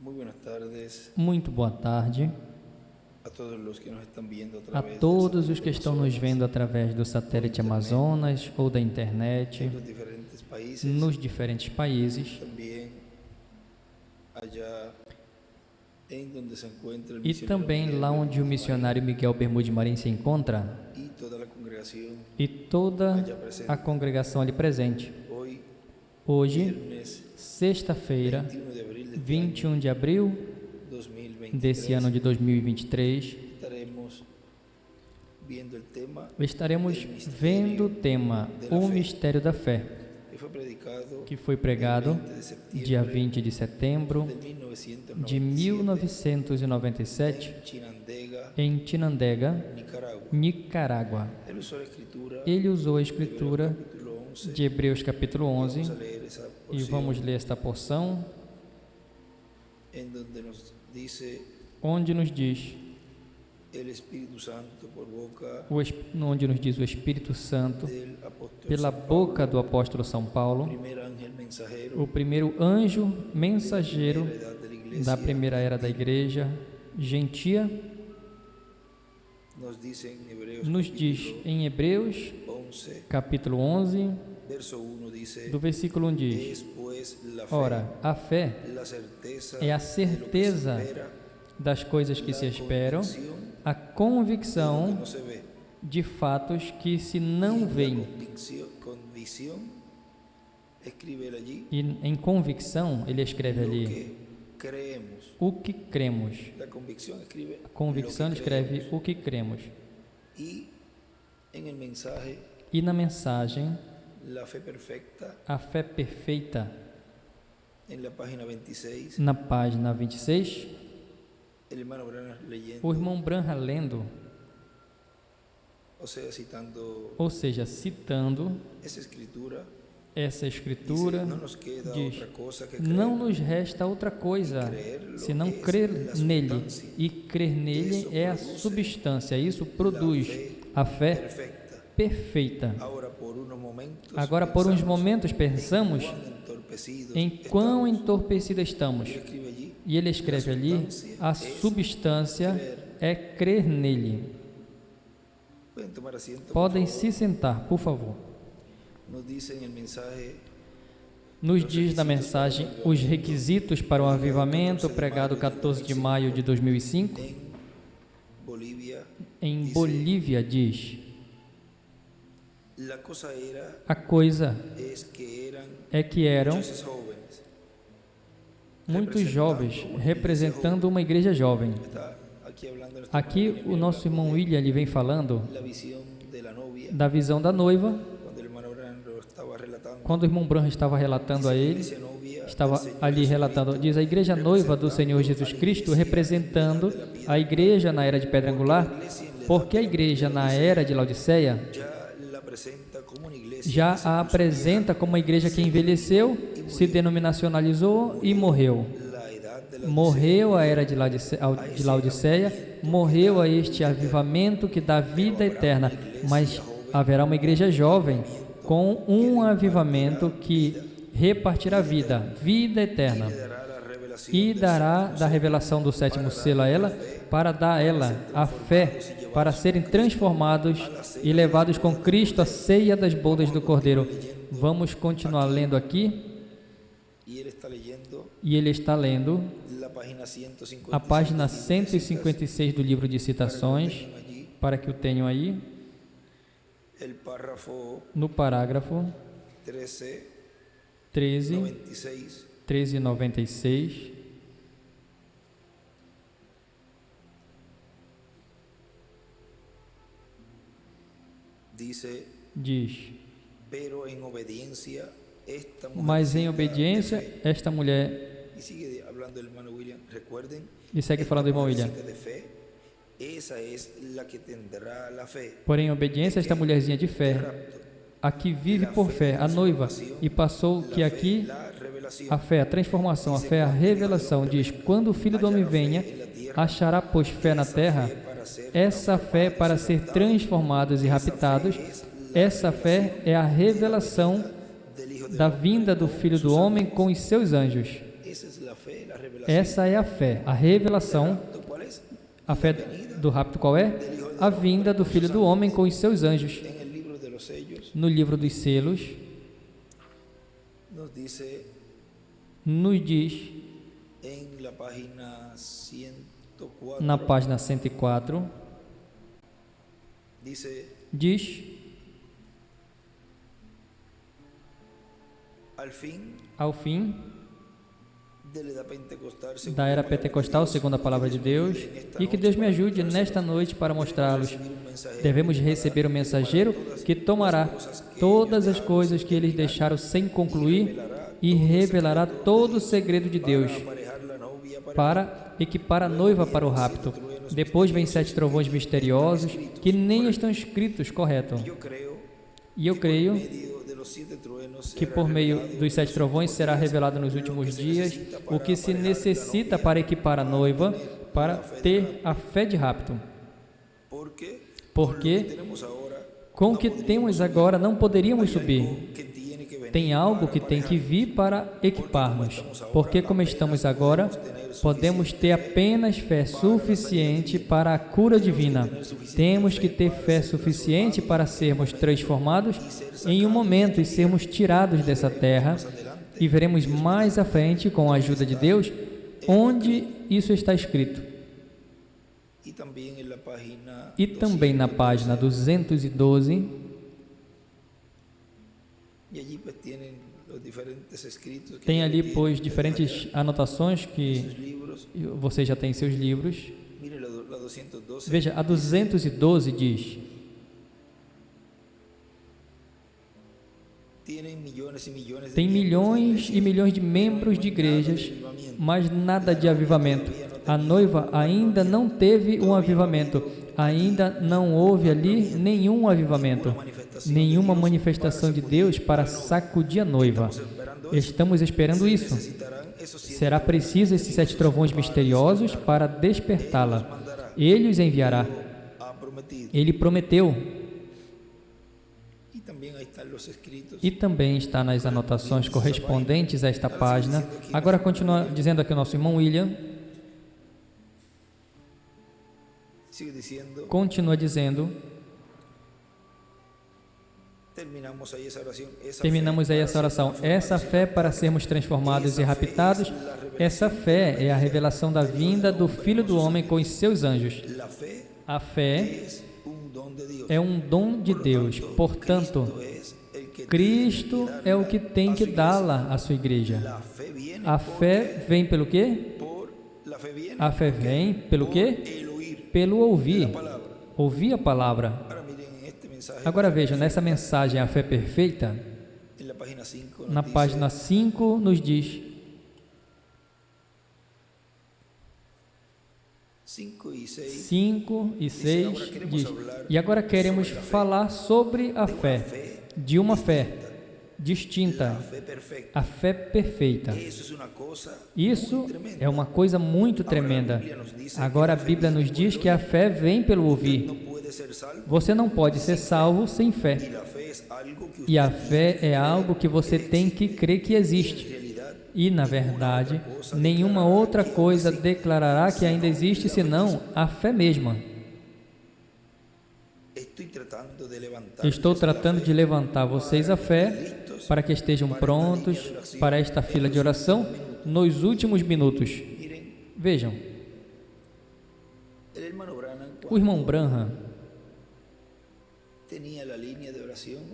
Muy buenas tardes Muito boa tarde a todos los que nos están viendo a a través del todos os satélite que estão nos Amazonas, vendo através do satélite Amazonas ou da internet, en los diferentes países, nos diferentes países también allá en donde se encuentra el e misionero também Miguel lá onde o Bermúdez missionário Miguel Bermude Marim se encontra Marín y toda la congregación e toda a congregação ali presente. hoy, Hoje, viernes sexta-feira, 21 de abril de 21 de abril 2023, desse ano de 2023, estaremos viendo el tema estaremos vendo o tema O Mistério da Fé, que foi predicado que foi pregado dia 20 de setembro de 1997 em em Chinandega, Nicarágua. Nicarágua. Ele usou a escritura Ele usou a escritura capítulo 11 de Hebreus capítulo 11 vamos a leer essa e porção vamos ler esta porção em donde nos dice onde nos diz el Espíritu Santo por boca onde nos diz o Espírito Santo del apóstol pela San boca Pablo, do apóstolo São Paulo, primer ángel mensajero o primeiro anjo mensageiro de la edad de la iglesia, da primeira era da igreja gentia, nos dice en Hebreos nos capítulo diz em Hebreus 11 capítulo 11 verso 1 dice do versículo 1 diz: es pues la fe, ora, a fé la certeza é a de lo que se certeza espera, das coisas que la se esperam, convicción a de lo que convicção no se ve. de fatos que se Y não la veem. convicción, escribe él allí, E em convicção, ele escreve lo ali que creemos. o que cremos. La convicción escribe A convicção lo que escreve creemos. o que cremos. Y en el mensaje, E na mensagem, la fe perfecta, a fé perfeita, en la página 26, na página 26, el hermano Branham leyendo, o irmão Branham lendo, o sea, citando ou seja, citando esa escritura, essa dice, escritura, no nos queda diz: otra cosa que não creer, nos resta outra coisa senão es crer la nele. substancia. E crer nele Isso é a produz substância, isso produz a fé perfecta. perfeita. Agora, por uns momentos, pensamos em quão entorpecida estamos. Ele escreve allí, E ele escreve ali: a substância é crer nele. pueden tomar asiento, por Podem favor. se sentar, por favor. Nos dice en el mensaje, Nos diz na mensagem os requisitos para o avivamento pregado 14 de maio de 2005 en Bolivia, em dice, Bolívia, diz: la cosa era, a coisa es que eran é que eram muchos jóvenes, muitos jovens representando uma igreja jovem. está aquí hablando nuestro Aqui hermano o William nosso irmão hablando William ele vem falando de la visión de la novia, da visão da noiva, cuando el hermano Branham lo estaba relatando, quando o irmão Branham estava relatando a dice, ele, iglesia novia estava del Señor ali relatando, Jesucristo, diz a igreja noiva do Senhor Jesus Cristo, representando a igreja na era de Pedra Angular, porque a igreja na era de Laodiceia ya la presenta como una iglesia já que se a puso apresenta como uma igreja que envelheceu, se denominacionalizou e morreu. la edad de la Morreu a era de Laodiceia, morreu a este avivamento que dá vida eterna, mas haverá uma igreja jovem com um avivamento que repartirá vida eterna, dará la revelación e dará da revelação do sétimo selo a ela, para dar a ela a fé, para serem transformados e levados com Cristo à ceia das bodas do Cordeiro. Vamos continuar lendo aqui, y él está leyendo e ele está lendo la página 156 a página del libro de citas, 156 do livro de citações, tengan allí para que o tenham aí, el párrafo no parágrafo 13, 13, 96, 1396, dice, diz: pero en obediencia esta mujer mas em cita obediência, de fe, esta mulher, y sigue hablando el hermano William, recuerden, e segue esta falando do irmão mujer William, cita de fe, esa es la que tendrá la fe, porém em obediência, esta mulherzinha de fé, rapto, a que vive por fé, a noiva, e passou que aqui la revelación, a fé, a transformação, a fé, a revelação, diz: quando o Filho do Homem venha, achará, pois, fé na terra, essa fé para ser transformados e raptados, essa fé é a revelação del Hijo de da vinda do Filho do Homem com os seus anjos. esa es la fe, la revelación. Essa é a fé, a revelação. ¿Cuál es? A fé do rapto qual é? A vinda do Filho do Homem com os seus anjos. En el libro de los sellos No livro dos selos, nos dice nos diz, en la página 104, na página 104, diz, ao fim da era pentecostal, segundo a palavra de Deus, e que Deus me ajude nesta noite para mostrá-los. Devemos receber o mensageiro que tomará todas as coisas que eles deixaram sem concluir e revelará todo o segredo de Deus para equipar a noiva para o rapto. Depois vem 7 trovões misteriosos que nem estão escritos, correto? E eu creio que por meio dos 7 trovões será revelado nos últimos dias o que se necessita para equipar a noiva para ter a fé de rapto. Porque com o que temos agora não poderíamos subir. Tem algo que tem que vir para equipar-nos. Porque como estamos agora, podemos ter apenas fé suficiente para a cura divina. Temos que ter fé suficiente para sermos transformados em um momento e sermos tirados dessa terra, e veremos mais à frente, com a ajuda de Deus, onde isso está escrito. E também na página 212, tem ali, pois, diferentes anotações que você já tem em seus livros. Veja, a 212 diz: tem milhões e milhões de membros de igrejas, mas nada de avivamento. A noiva ainda não teve um avivamento, ainda não houve ali nenhum avivamento, nenhuma manifestação de Deus para sacudir a noiva. Estamos esperando isso. Será preciso esses 7 trovões misteriosos para despertá-la. Ele os enviará. Ele prometeu. E também está nas anotações correspondentes a esta página. Agora continua dizendo aqui o nosso irmão William. Continua dizendo. Terminamos aí essa oração. Essa fé para sermos transformados e raptados, essa fé é a revelação da vinda do Filho do Homem com os seus anjos. A fé é um dom de Deus. Portanto, Cristo é o que tem que dá-la à sua igreja. A fé vem pelo quê? A fé vem pelo quê? Pelo ouvir. Ouvir a palavra. Agora vejam, nessa mensagem, a fé perfeita, na página 5 nos diz, 5 e 6 diz, e agora queremos falar sobre a fé, de uma fé distinta, a fé perfeita. Isso é uma coisa muito tremenda. Agora a Bíblia nos diz que a fé vem pelo ouvir. Você não pode ser salvo sem fé. E a fé é algo que você tem que crer que existe. E, na verdade, nenhuma outra coisa declarará que ainda existe senão a fé mesma. Estou tratando de levantar vocês a fé para que estejam prontos para esta fila de oração nos últimos minutos. Vejam, o irmão Branham,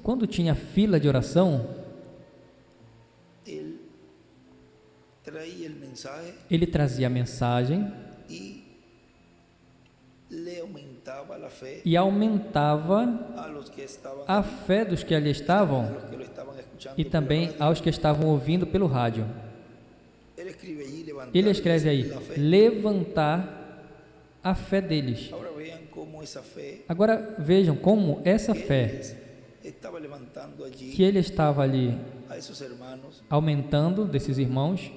quando tinha fila de oração, ele trazia a mensagem e aumentava a fé dos que ali estavam e também aos que estavam ouvindo pelo rádio. Ele escreve aí, levantar a fé deles. Agora vejam como essa fé que ele estava ali aumentando desses irmãos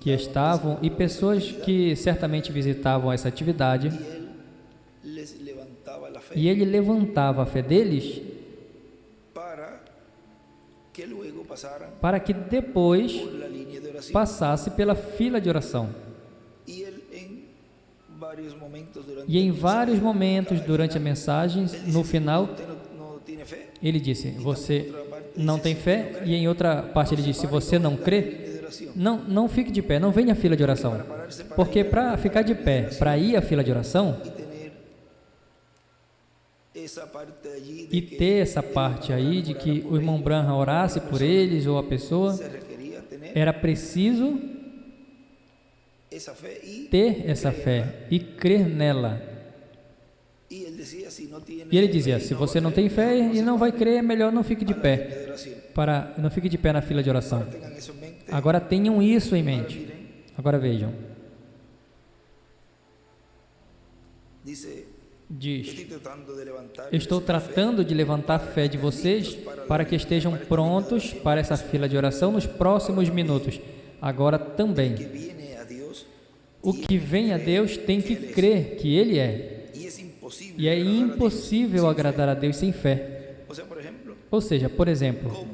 que estavam e pessoas que certamente visitavam essa atividade, e ele levantava a fé deles que luego pasaran para que depois por la línea de oración. passasse pela fila de oração. Y él en varios momentos durante E em el vários mensaje, momentos al durante a final, mensagem, él dice, no final, usted no tiene fe. ele disse, você não tem fé, e em outra parte ele disse, se você não crê, não fique de pé, não venha à fila de oração. Porque para ficar de pé, para ir à fila de oração, e ter essa parte aí de que o irmão Branham orasse por eles ou a pessoa, era preciso ter essa fé e crer nela. E ele dizia, se você não tem fé e não vai crer, é melhor não fique de pé, não fique de pé na fila de oração. Agora tenham isso em mente. Agora vejam. Diz, estou tratando de levantar a fé de vocês para que estejam prontos para essa fila de oração nos próximos minutos. Agora também, o que vem a Deus tem que crer que Ele é. E é impossível agradar a Deus sem fé. Ou seja, por exemplo,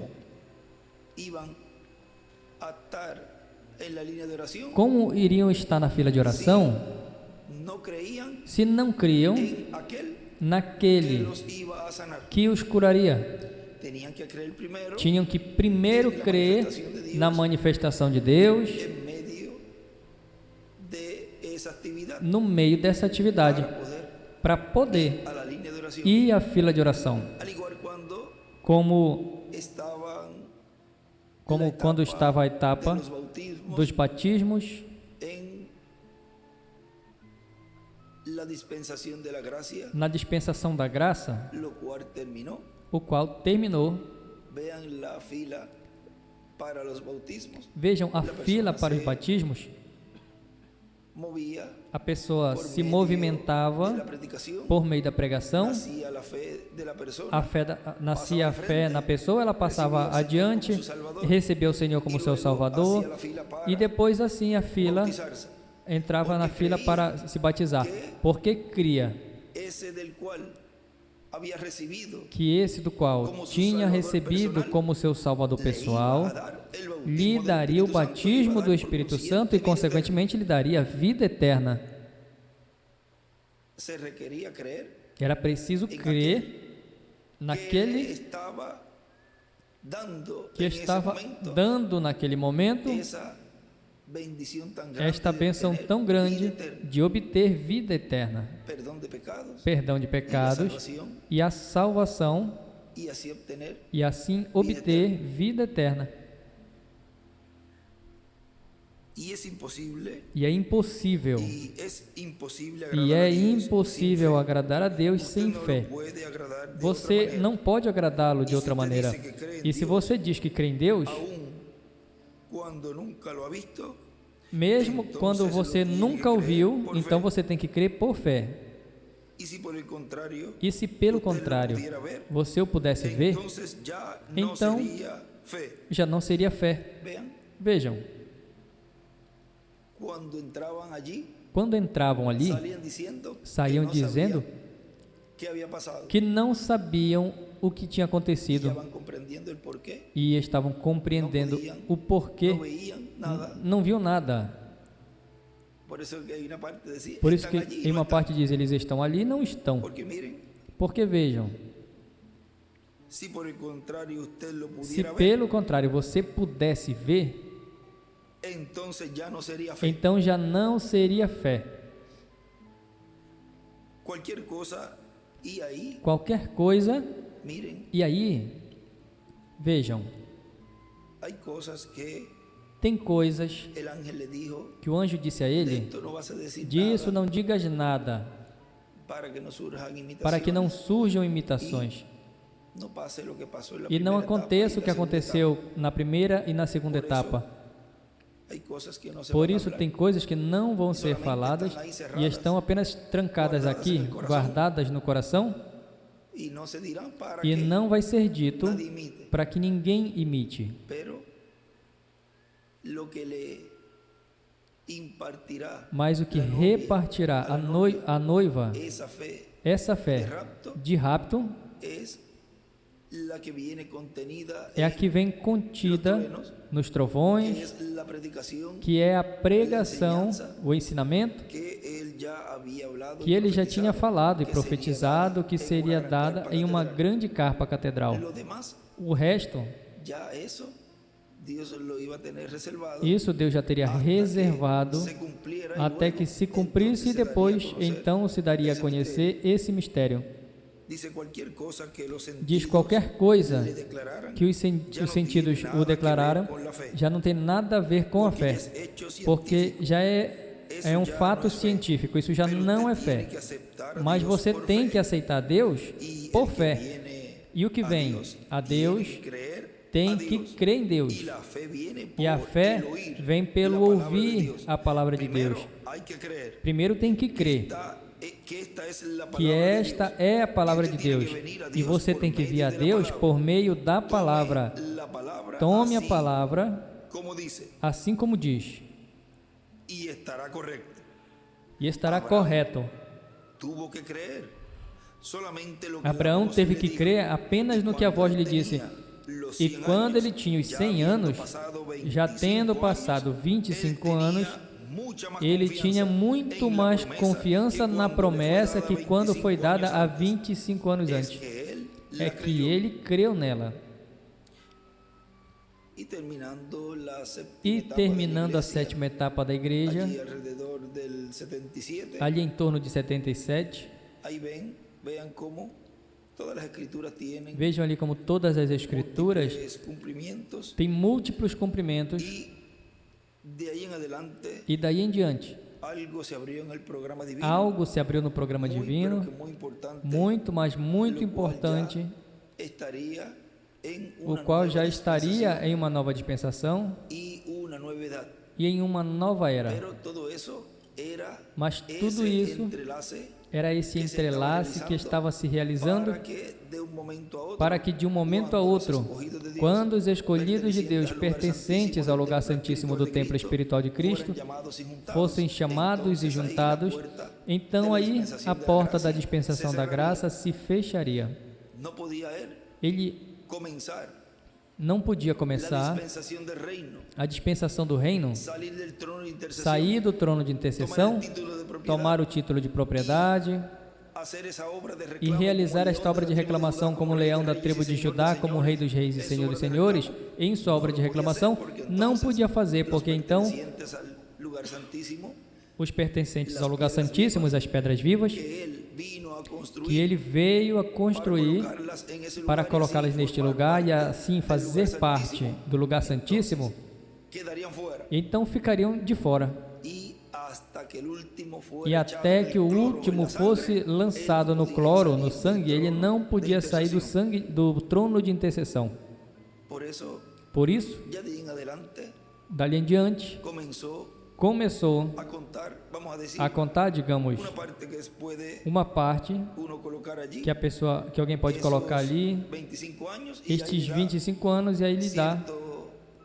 como iriam estar na fila de oração se não criam naquele que os curaria? Tinham que primeiro crer na manifestação de Deus no meio dessa atividade, para poder ir à fila de oração. Como quando estava a etapa dos batismos, na dispensação da graça, o qual terminou. Vejam a fila para os batismos. A pessoa se movimentava por meio da pregação, nascia a fé na pessoa, ela passava adiante, recebeu o Senhor como seu Salvador, e depois assim a fila entrava na fila para se batizar, porque cria que esse do qual tinha recebido como seu Salvador pessoal lhe daria o batismo do Espírito Santo e, consequentemente, lhe daria a vida eterna. Era preciso crer naquele que estava dando naquele momento esta bênção tão grande de obter vida eterna, perdão de pecados e a salvação, e assim obter vida eterna. E é impossível agradar a Deus sem fé. Você não pode agradá-lo de outra maneira. E se você diz que crê em Deus, mesmo quando você nunca o viu, então você tem que crer por fé. E se pelo contrário você o pudesse ver, então já não seria fé. Vejam, quando entravam ali, saíam dizendo que não sabiam o que tinha acontecido e estavam compreendendo o porquê, não viam nada. Por isso que em uma parte diz, eles estão ali e não estão. Porque vejam, se pelo contrário você pudesse ver, então já não seria fé. Qualquer coisa, e aí, vejam, tem coisas que o anjo disse a ele, disso não digas nada, para que não surjam imitações, e não aconteça o que aconteceu na primeira e na segunda etapa. Por isso, tem coisas que não vão ser faladas e estão apenas trancadas aqui, guardadas no coração, e não vai ser dito para que ninguém imite. Mas o que repartirá a noiva, essa fé de rapto, la que viene contenida é a que vem contida nos trovões, es la predicación que é a pregação, o ensinamento, que él ya había hablado que y ele já tinha profetizado, falado e que profetizado que seria gran dada carpa em uma catedral. grande carpa catedral. Lo demás, O resto, ya eso, Dios lo iba a tener reservado isso Deus já teria hasta que reservado se cumpliera, y até luego, que se cumprisse e entonces se daría a depois conocer então se daria a ese conhecer esse mistério. Dice cualquier cosa que los Diz sentidos qualquer coisa le declararan, que os ya no sentidos tiene o nada que ver declararam con la fe, já não tem nada a ver com a porque fé, ya es hecho porque científico. já é um já fato não é fé. científico, isso já Pero não é usted tiene fé. que aceptar a Mas Dios você por tem fe. que aceitar Deus Y por el que fé. viene E o que vem a Deus tiene que creer tem a que Dios. crer em Deus. Y la fe viene E a por fé el oír vem pelo la palabra de ouvir Dios. a palavra de Primero, Deus. hay que creer Primeiro tem que crer que esta es la que palabra de esta Dios. é a palavra Y de usted tiene Deus. que venir a E Dios você por tem que medio vir a de la Deus palabra. por meio da palavra. Tome la palabra Tome a así palavra como dice, assim como diz, y estará correcto. e estará Abraão correto. Tuvo que creer. Solamente lo que Abraão la voz teve le que dijo. crer apenas Y no que a voz lhe cuando él disse. tenía los E 100 quando años, ele tinha os já 100 habiendo anos, passado já 25 tendo anos, passado 25 anos, ele tinha muito em la mais promessa confiança que na quando promessa lhe foi que dada quando foi 25 dada anos há antes. 25 anos Es antes. que él É la que creyó. ele creu nela. Y terminando la séptima E etapa de la terminando a iglesia, sétima etapa da igreja, allí alrededor del 77, ali em torno de 77, ahí vean cómo todas las escrituras tienen vejam ali como todas as escrituras múltiples cumplimientos, têm múltiplos cumprimentos, y de ahí en adelante e daí em diante algo se abrió en el programa divino, algo se abriu no programa muy, divino, pero que muy importante, muito, mas muito lo cual importante, ya estaría en o una qual nueva já estaria dispensación em uma nova dispensação y una nueva edad. e em uma nova era. Pero todo eso era Mas tudo ese isso entrelace era esse entrelace que estava se realizando para que de un momento a otro, para que de um momento a cuando outro, los escogidos de Dios, quando os escolhidos de Deus pertenecientes al lugar pertencentes ao lugar santíssimo do templo espiritual de Cristo fueran llamados y juntados, fossem chamados e entonces ahí la juntados, puerta então de la aí dispensación a de la porta gracia da dispensação se da cerraría. graça se fecharia. No podía él Ele comenzar não podia la começar dispensación del reino, a dispensação do reino, salir del trono de intercesión, sair do trono de tomar intercessão, el título de propiedad, tomar o título de propriedade hacer esa obra de e reclamo realizar como esta obra de reclamação como leão da tribo de Judá, como rei dos reis e senhor dos senhores, em sua obra de reclamação, não podia fazer, porque então pertenecientes al lugar santísimo, os pertencentes ao lugar santíssimo, as pedras vivas, que él vino a construir que ele veio a construir colocarlas en ese para lugar y colocá-las así neste formar lugar e parte assim del fazer lugar parte santísimo, do lugar santíssimo, quedarían fuera. então ficariam de fora. Y hasta que el último fuera E echado até en el que o cloro, en último la sangre, fosse lançado él no no podía cloro, salir no del sangue, ele trono não de podia sair do intercesión. sangue do trono de intercessão. Por eso, Por isso, ya de ahí en adelante, dali em diante, começou a contar, vamos a decir, a contar, digamos, una parte que puede uma parte uno colocar allí, que alguém pode colocar ali, 25 años, y estes ahí da 25 anos, e aí lhe dá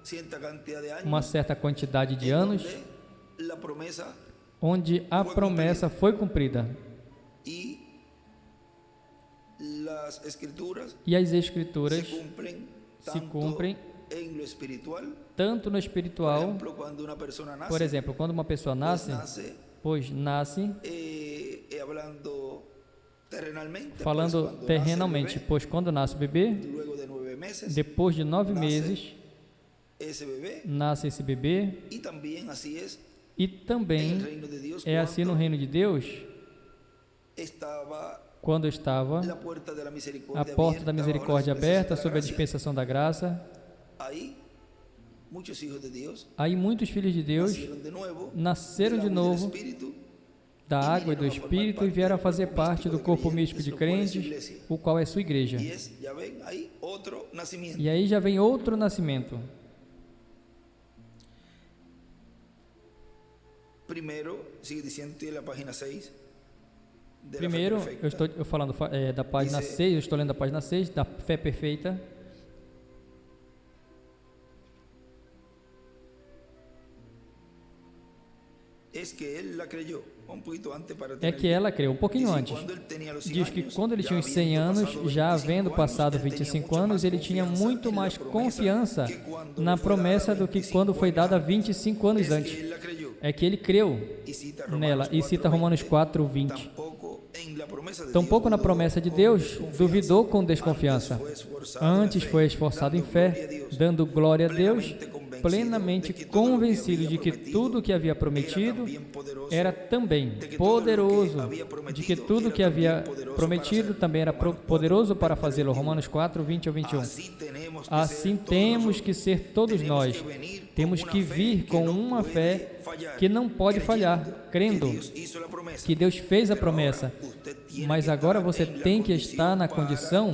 cierta cantidad de años, uma certa quantidade de en anos, donde la promesa onde a promessa foi cumprida. y las escrituras E as se escrituras cumplen se tanto cumprem en lo espiritual. tanto no Por espiritual, ejemplo, cuando una persona nace, por exemplo, quando uma pessoa pues nasce, pois nasce hablando terrenalmente, falando pues, cuando terrenamente, nace el pois quando nasce o bebê, bebé, luego de 9 meses, depois de 9 meses, esse bebé, nasce esse bebê, y también así es e en el também reino de Dios, é assim no cuando reino de Deus, estaba quando estava la puerta de la a misericordia porta da abierta, misericórdia bajo la dispensación aberta de la sob a gracia. dispensação da graça. Ahí muchos hijos de Dios Aí muitos filhos de Deus nacieron de nuevo, nasceram del de agua y del novo Espíritu, da água e do Espírito e vieram a fazer parte do corpo místico de crentes, o qual é sua igreja. y es, ya ven, ahí otro nacimiento. E aí já vem outro nascimento. Primero, sigue diciendo, estoy en la página 6 de Primeiro, la fe eu perfecta. estou falando da página Dice- 6, eu estou lendo a página 6, da fé perfeita. é que ela creu um pouquinho antes. Diz que quando ele tinha uns 100 anos, já havendo passado 25 anos, ele tinha muito mais confiança na promessa do que quando foi dada 25 anos antes. É que ele creu nela. E cita Romanos 4:20. Tampouco na promessa de Deus duvidou com desconfiança. Antes foi esforçado em fé, dando glória a Deus, plenamente convencido de que tudo o que havia prometido era também poderoso, de que tudo o que havia prometido também era poderoso para fazê-lo. Romanos 4:20-21. Assim temos que ser todos nós. Temos que vir com uma fé que não pode falhar, crendo que Deus fez a promessa. Mas agora você tem que estar na condição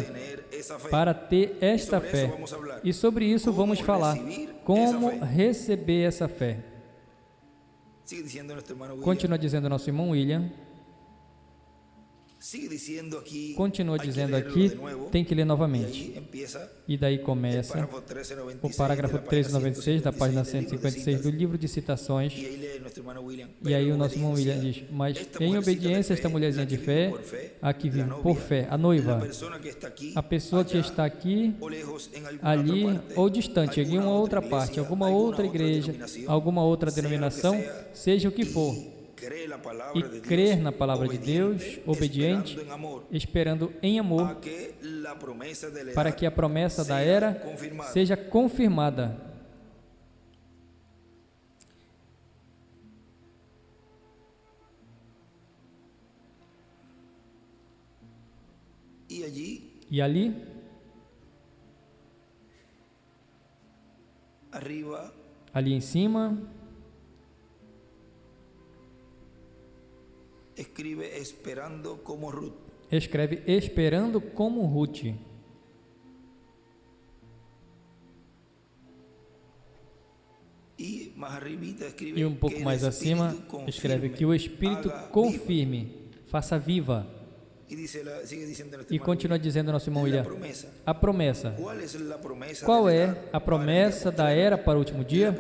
para ter esta fé. E sobre isso vamos falar. Como receber essa fé? Continua dizendo nosso irmão William. Continua dizendo aqui, tem que ler novamente. E daí começa o parágrafo 1396 da página 156 do livro de citações. E aí o nosso irmão William diz: mas em obediência a esta mulherzinha de fé, a que vive por fé, a noiva, a pessoa que está aqui, ali ou distante, em uma outra parte, alguma outra igreja, alguma outra denominação, seja o que for, e crer na palavra de Deus, obediente, esperando em amor, para que a promessa da era seja confirmada. E ali, ali em cima, escreve esperando como Ruth. E um pouco mais acima, escreve que o Espírito confirme, faça viva. E continua dizendo nosso irmão William, a promessa. Qual é a promessa da era para o último dia?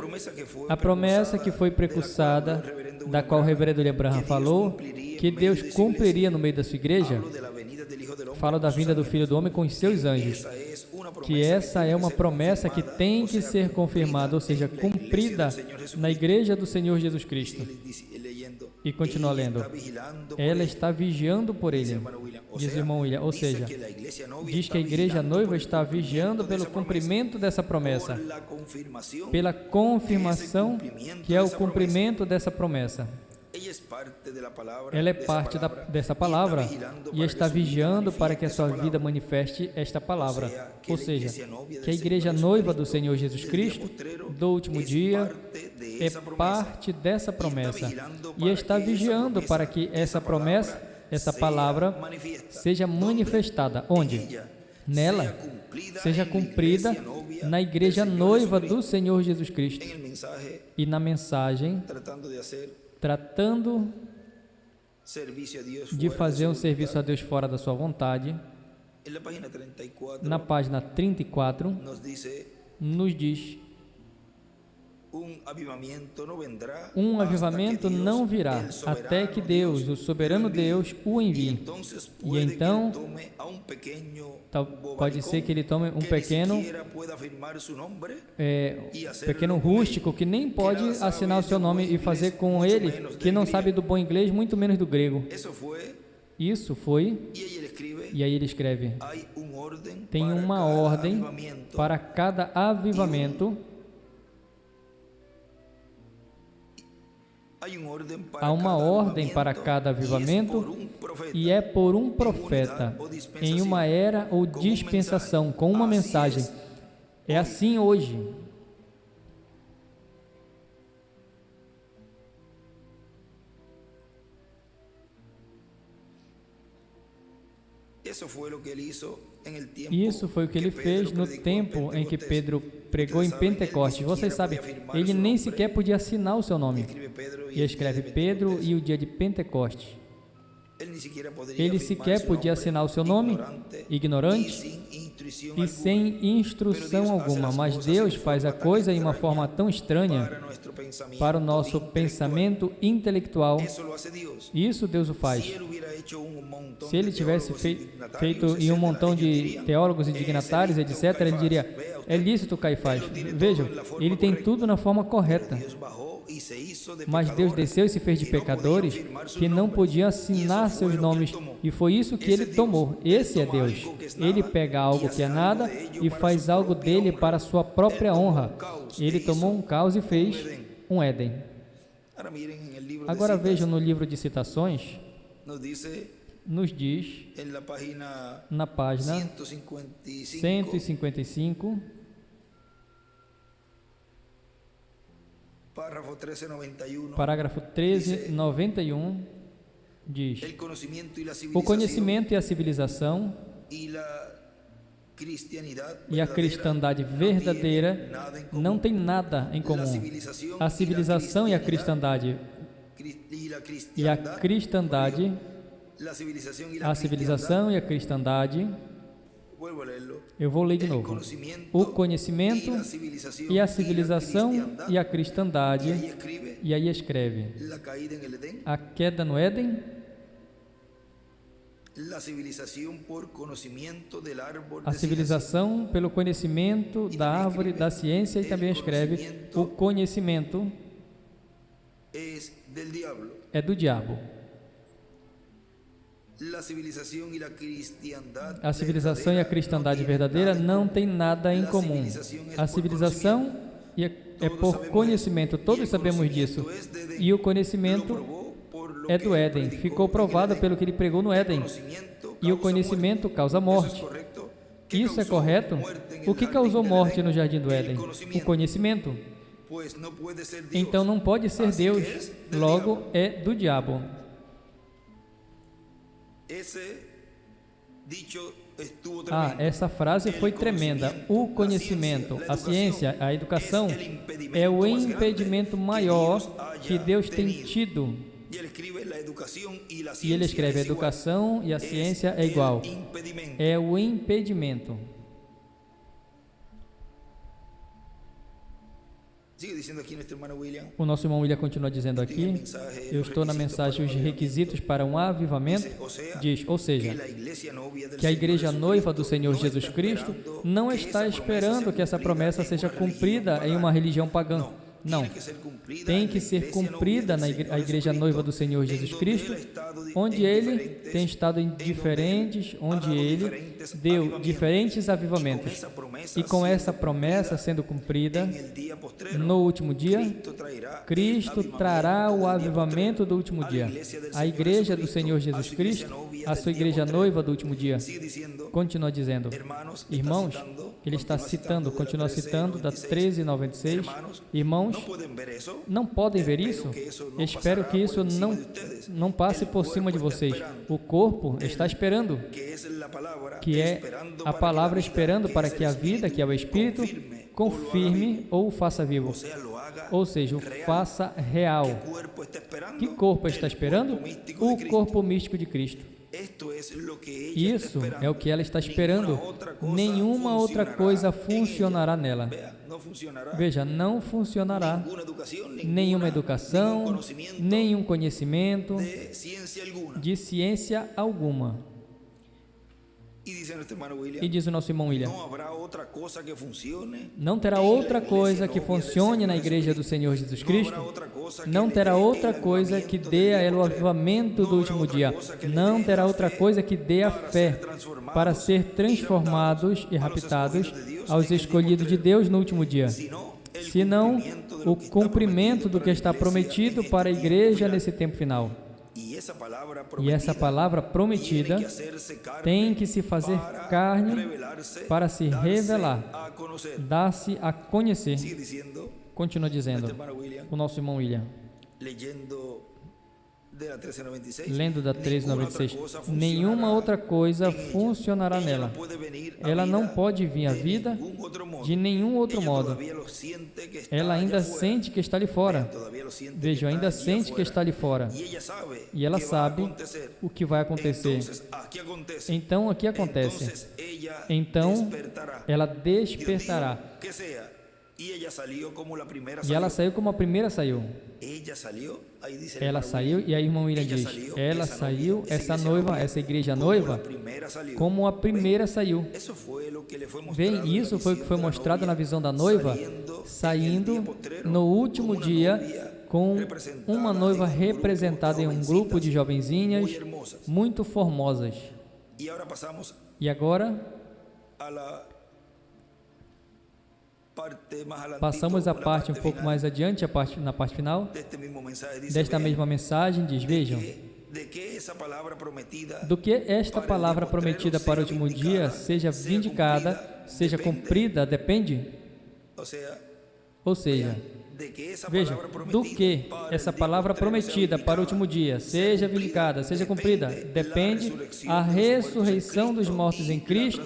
A promessa que foi precursada, da qual o reverendo William Branham falou, que Deus cumpriria no meio da sua igreja. Fala da vinda do Filho do Homem com os seus anjos. Que essa é uma promessa que tem que ser confirmada, ou seja, cumprida na igreja do Senhor Jesus Cristo. E continua lendo. Ela está vigiando por ele, diz o irmão William. Ou seja, diz que a igreja noiva está vigiando pelo cumprimento dessa promessa, pela confirmação que é o cumprimento dessa promessa. Ela é parte dessa palavra e está vigiando para que a sua vida manifeste esta palavra. Ou seja, que a igreja noiva do Senhor Jesus Cristo, do último dia, é parte dessa promessa. E está vigiando para que essa promessa, essa palavra, seja manifestada. Onde? Nela. Seja cumprida na igreja noiva do Senhor Jesus Cristo. E na mensagem, tratando de fazer um serviço a Deus fora da sua vontade, na página 34, nos diz: um avivamento não virá até que Deus, o soberano Deus, o envie. E então, pode ser que ele tome um pequeno rústico que nem pode assinar o seu nome e fazer com ele, que não sabe do bom inglês, muito menos do grego. Isso foi, e aí ele escreve: tem uma ordem para cada avivamento. Há uma ordem para cada avivamento e é por um profeta, em uma era ou dispensação, com uma mensagem. É assim hoje. Isso foi o que ele fez no tempo em que Pedro pregou em Pentecostes. Vocês sabem, ele nem sequer podia assinar o seu nome. E escreve Pedro e o dia de Pentecostes. Ele sequer podia assinar o seu nome, ignorante, e sem instrução alguma. Mas Deus faz a coisa em uma forma tão estranha para o nosso pensamento intelectual. Isso Deus o faz. Se Ele tivesse feito em um montão de teólogos e dignatários, etc., Ele diria: é lícito, Caifás. Vejam, Ele tem tudo na forma correta. Mas Deus desceu e se fez de pecadores que não podiam assinar seus nomes, e foi isso que Ele tomou. Esse é Deus. Ele pega algo que é nada e faz algo dele para a sua própria honra. Ele tomou um caos e fez um Éden. Agora vejam no livro de citações, nos diz na página 155, parágrafo 1391, diz: o conhecimento e a civilização e a cristandade verdadeira não têm nada em comum. A civilização e a cristandade eu vou ler de novo. O conhecimento e a civilização e a cristandade, e aí escreve: a queda no Éden, a civilização pelo conhecimento da árvore da ciência, e também escreve: o conhecimento é do diabo. A civilização e a cristandade verdadeira não têm nada em comum. A civilização é por conhecimento, todos sabemos disso. E o conhecimento é do Éden, ficou provado pelo que ele pregou no Éden. E o conhecimento causa morte. Isso é correto? O que causou morte no jardim do Éden? O conhecimento. Então não pode ser Deus, logo é do diabo. Essa frase foi tremenda. O conhecimento, a ciência, a educação é o impedimento maior que Deus tem tido. E ele escreve: a educação e a ciência é igual. É o impedimento. O nosso irmão William continua dizendo aqui, eu estou na mensagem os requisitos para um avivamento, diz, ou seja, que a igreja noiva do Senhor Jesus Cristo não está esperando que essa promessa seja cumprida em uma religião pagã. Não, tem que ser cumprida na igreja noiva do Senhor Jesus Cristo, onde Ele tem estado em onde Ele deu diferentes avivamentos. E com essa promessa sendo cumprida, no último dia, Cristo trará o avivamento do último dia. A igreja do Senhor Jesus Cristo, a sua igreja noiva do último dia, continua dizendo, irmãos, ele está citando, continua citando, da 1396, irmãos, não podem ver isso? Espero que isso não passe por cima de vocês. O corpo está esperando, que é a palavra esperando para que a vida, que é o Espírito, confirme ou o faça vivo. Ou seja, o faça real. Que corpo está esperando? O corpo místico de Cristo. Isso é o que ela está esperando. Nenhuma outra coisa funcionará nela. Veja, não funcionará nenhuma educação, nenhum conhecimento de ciência alguma. E diz o nosso irmão William, não terá outra coisa que funcione na igreja do Senhor Jesus Cristo, não terá outra coisa que dê a ela o avivamento do último dia, não terá outra coisa que dê a fé para ser transformados e raptados aos escolhidos de Deus no último dia, senão o cumprimento do que está prometido para a igreja nesse tempo final. E essa palavra prometida tem que se fazer carne para se revelar, dar-se a conhecer. Continua dizendo o nosso irmão William, lendo da 1396, nenhuma outra coisa funcionará nela. Ela não pode vir à vida de nenhum outro modo. Ela ainda sente que está ali fora. Veja, ainda sente que está ali fora. E ela sabe o que vai acontecer. Então, aqui acontece. ella Então despertará. ela Dios dijo despertará. que sea. Y ella salió como la primera E ela salió. saiu como a primeira saiu. Ella salió, ahí dice el Ela hermano saiu, William. e aí o irmão William Ella diz, salió, ela esa saiu, novia, essa iglesia noiva, novia, essa igreja como noiva, la primera salió. como a primeira saiu. Eso fue lo que le fue mostrado Bem, en la isso foi o que visión foi de la mostrado novia, na visão da noiva, saliendo en el saindo día postrero no último como una dia novia com representada uma noiva en un grupo representada de em um grupo de jovencitas jovenzinhas muy hermosas. muito formosas. Y ahora pasamos E agora a la parte más adelantito, passamos a la parte um parte pouco final mais adiante, na parte final de este mismo mensaje. Dice, desta vean, mesma mensagem, diz, vejam, de que esa palabra prometida do que esta palavra prometida para o último dia seja vindicada, seja cumprida, depende, o sea, ou seja, de que esa veja, palabra prometida do que para el essa día palavra postrero sea prometida para o último dia seja vindicada, seja cumprida, depende a ressurreição dos mortos em Cristo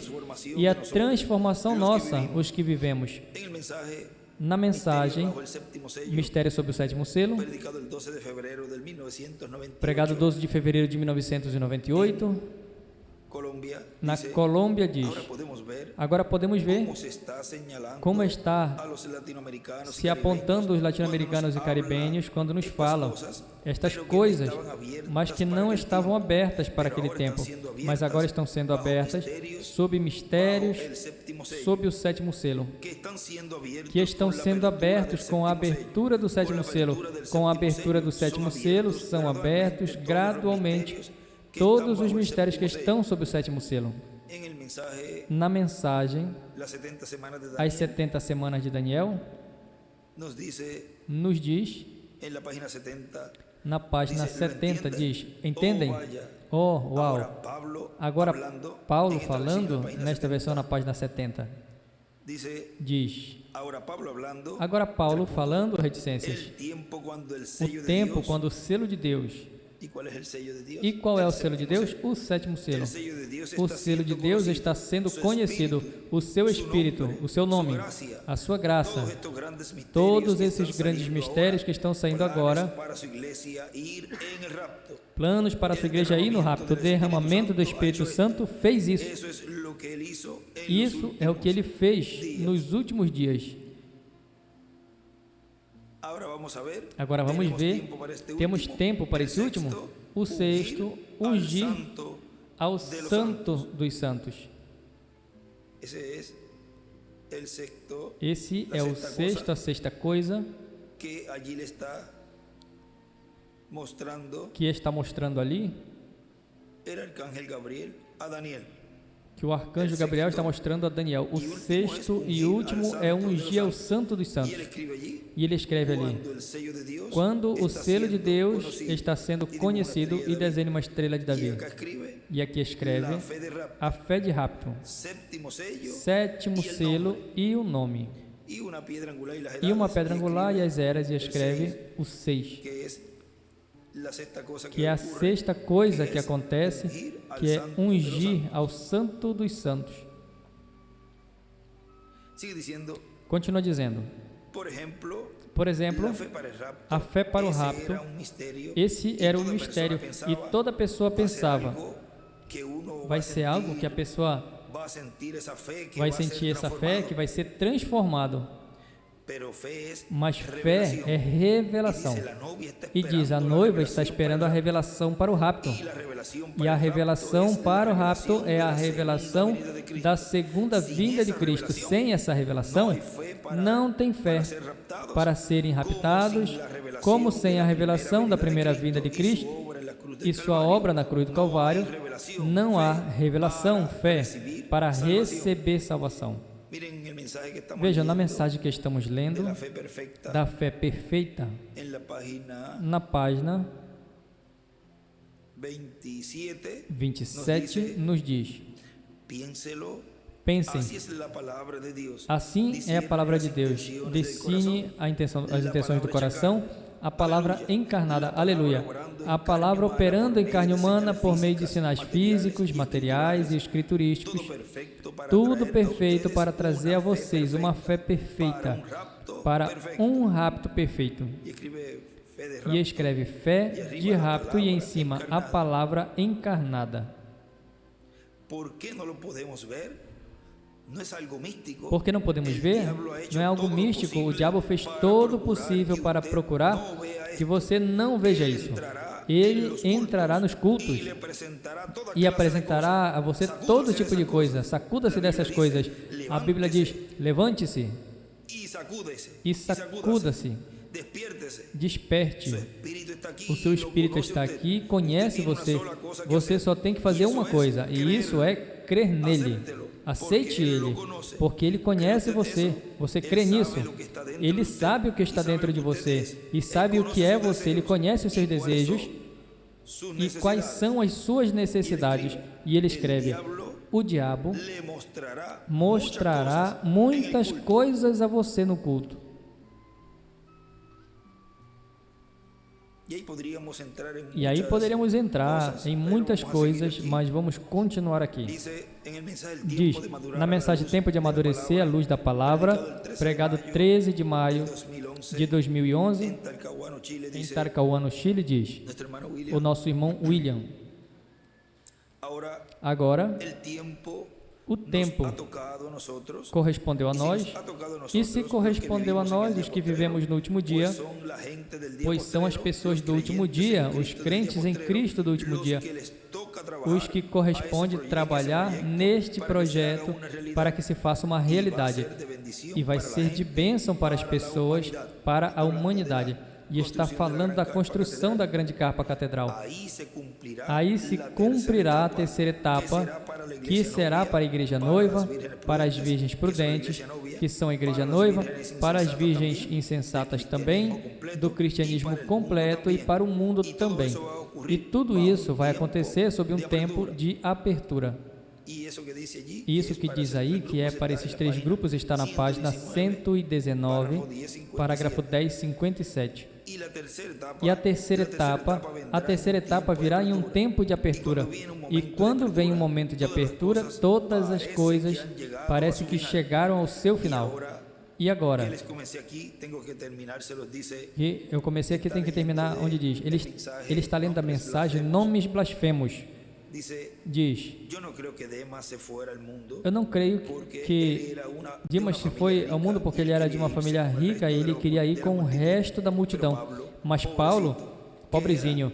e a transformação nossa, os que vivemos. en el mensaje Na mensagem, bajo el séptimo sello, Mistério sobre o Sétimo Selo, predicado el 12 de febrero del 1998, pregado 12 de fevereiro de 1998, Colombia, na dice, Colômbia, diz, ahora podemos ver agora podemos ver cómo se está señalando como está a los latinoamericanos se y apontando os caribeños latino-americanos e cuando nos caribenhos habla quando nos estas falam cosas, estas pero que no coisas, estaban abiertas mas que para não aquel estavam tiempo, abertas para pero aquele ahora tempo, están siendo mas abiertas agora estão sendo bajo abertas mistérios, sob mistérios, bajo el séptimo sello, sob o sétimo selo, que están siendo abiertos que estão con la sendo apertura del abertos com a séptimo sello. abertura do sétimo selo. Com a abertura do sétimo selo, são abertos gradualmente todos os mistérios que estão sob o sétimo selo. En el mensaje, Na mensagem, las 70 semanas de as Daniel, 70 semanas de Daniel, nos dice nos diz, en la página 70, na página dice, ¿lo 70, entienden? diz, entendem? Oh, vaya. Oh, Ahora uau! Pablo Agora, hablando, Paulo en esta versión, falando, la página nesta 70, versão na página 70, dice, diz, ahora Pablo hablando, agora Paulo tres puntos, falando, reticências, el tiempo cuando el sello o de tempo Dios, quando o selo de Deus. ¿y cuál es el sello de Dios? E qual é El o selo de séptimo Deus? sello. O sétimo selo. El sello de Dios O está selo de siendo Deus conocido, está sendo su conhecido, espíritu, o seu su Espírito, nombre, o seu su nome, gracia, a sua graça, todos estos grandes misterios todos que esses están grandes saliendo mistérios ahora, que estão saindo planes agora, para su iglesia ir en el rapto. planos para a sua igreja ir no rapto, o derramamento do Espírito Santo fez isso. Eso es lo que él hizo en los Isso é o que ele fez nos últimos dias. Ahora vamos a ver. Agora vamos Tenemos ver, tiempo para este temos último. tempo para El esse último. sexto, O sexto, ungir al santo ao de los santo santos. dos santos. Ese es el sexto Esse La é o sexta sexto, coisa. a sexta coisa que allí le está mostrando que está mostrando ali, el arcángel Gabriel a Daniel. que o arcanjo Gabriel está mostrando a Daniel. O sexto e último é ungir ao santo dos Y santos. él escribe allí, E ele escreve ali, cuando el sello de Dios quando o está selo de siendo Deus conocido. está sendo Y dibuja una conhecido estrella e de David. desenha uma estrela de Y Davi. acá escribe E aqui escreve la fe de rapto, a fé de rapto, séptimo sello sétimo e el selo nombre. e o nome. y una piedra angular y las E uma edades, pedra y angular e escribe as eras, e el escreve seis, o 6, que es la sexta cosa que é a ocurre, sexta coisa que que es acontece, ungir al que é santo de los ungir santos. ao santo dos santos. Sigue diciendo, Continua dizendo, por ejemplo, por exemplo, la fe para el rapto. a fé para o Ese rapto, era un misterio, esse y era um toda mistério persona e pensaba, toda pessoa va a ser pensava, algo que uno vai va a ser algo que a sentir, pessoa va a sentir esa fe, que vai va a ser sentir essa fé, transformado. que vai ser transformado. Pero fe es Mas fé revelación. é revelação. Y dice, la novia está E diz, a esperando la noiva está revelación esperando a para el revelação para o rapto. rapto. Y la revelación E para a el rapto revelação es para o la rapto revelación é de a la segunda revelação venida de Cristo. da segunda Sin vinda de esa Cristo. revelación, Sem essa revelação, no hay fe para- não tem fé para ser raptados, para serem como raptados, sin la revelación como de sem la a revelação da primeira venida vinda de y su Cristo obra en la cruz del e sua Calvario. obra na cruz do Calvário. No hay revelación, Não há fe revelação, para fé, recibir para salvación. receber salvação. Miren el mensaje que estamos Vejam, na leyendo mensagem que estamos de lendo, la fe perfecta da fé perfeita, en la página na página 27, 27, nos diz: piénselo, pensem, así es la palabra de Dios. assim é a palavra de Deus. Decine as intenções do coração, a palavra encarnada, aleluia. A palavra operando em carne humana por meio de sinais físicos, materiais e escriturísticos. Tudo perfeito para trazer a vocês uma fé perfeita, para um rapto perfeito. E escreve fé de rapto e em cima a palavra encarnada. ¿Por qué no lo podemos ver? No es algo místico. Por que não podemos El ver? diablo ha hecho Não é algo todo lo místico. O posible diabo fez para todo o procurar possível que para usted procurar no vea que esto. você não veja Ele isso. entrará Ele en los entrará nos cultos y le presentará toda e clase de apresentará a cosas. você Sacúdase todo de tipo de esas coisa. cosas. Sacuda-se La Biblia dessas dice, coisas. A Bíblia diz: levántese levante-se y sacúdese. e sacuda-se. Despiértese. Desperte. Su espíritu está aqui, O seu lo espírito conoce está usted. aqui, conhece Usted tiene você. una sola cosa que Você hacer. só tem que fazer Y eso uma es coisa, e creer. isso é crer nele. Acéptelo, Aceite porque ele lo ele, conoce. porque ele conhece Cree usted você. eso? Você Ele crê sabe nisso. lo que está dentro Ele de usted. sabe o que E está sabe dentro o de que usted você. es. E Ele sabe o conoce que é seus você. Ele desejos. conhece os seus E quais desejos são sus e quais necesidades. são as suas necessidades. E ele escreve: o diabo Le mostrará muitas muitas coisas coisas a você no culto. E aí poderíamos entrar em muitas coisas, mas vamos continuar aqui. Diz, na mensagem Tempo de Amadurecer, a luz da palavra, pregado 13 de maio de 2011, em Talcahuano, no Chile, diz, o nosso irmão William. Agora, o tempo correspondeu a nós, e se correspondeu a nós, os que vivemos no último dia, pois são as pessoas do último dia, os crentes em Cristo do último dia, os que corresponde trabalhar neste projeto para que se faça uma realidade, e vai ser de bênção para as pessoas, para a humanidade. E está falando da construção da grande carpa catedral. Aí se cumprirá a terceira etapa, que será para a igreja noiva, para as virgens prudentes, que são a igreja noiva, para as virgens insensatas também, do cristianismo completo e para o mundo também. E tudo isso vai acontecer sob um tempo de apertura. E isso que diz aí, que é para esses três grupos, está na página 119, parágrafo 1057. E a terceira etapa virá em um tempo de apertura. E quando vem um momento de apertura, todas as coisas parece que chegaram ao seu final. E agora? E eu comecei aqui, tem que terminar onde diz. Ele está lendo a mensagem Nomes Blasfemos. Diz, eu não creio que Dimas se foi ao mundo porque ele era de uma família rica e ele queria ir com o resto da multidão. Mas Paulo, pobrezinho,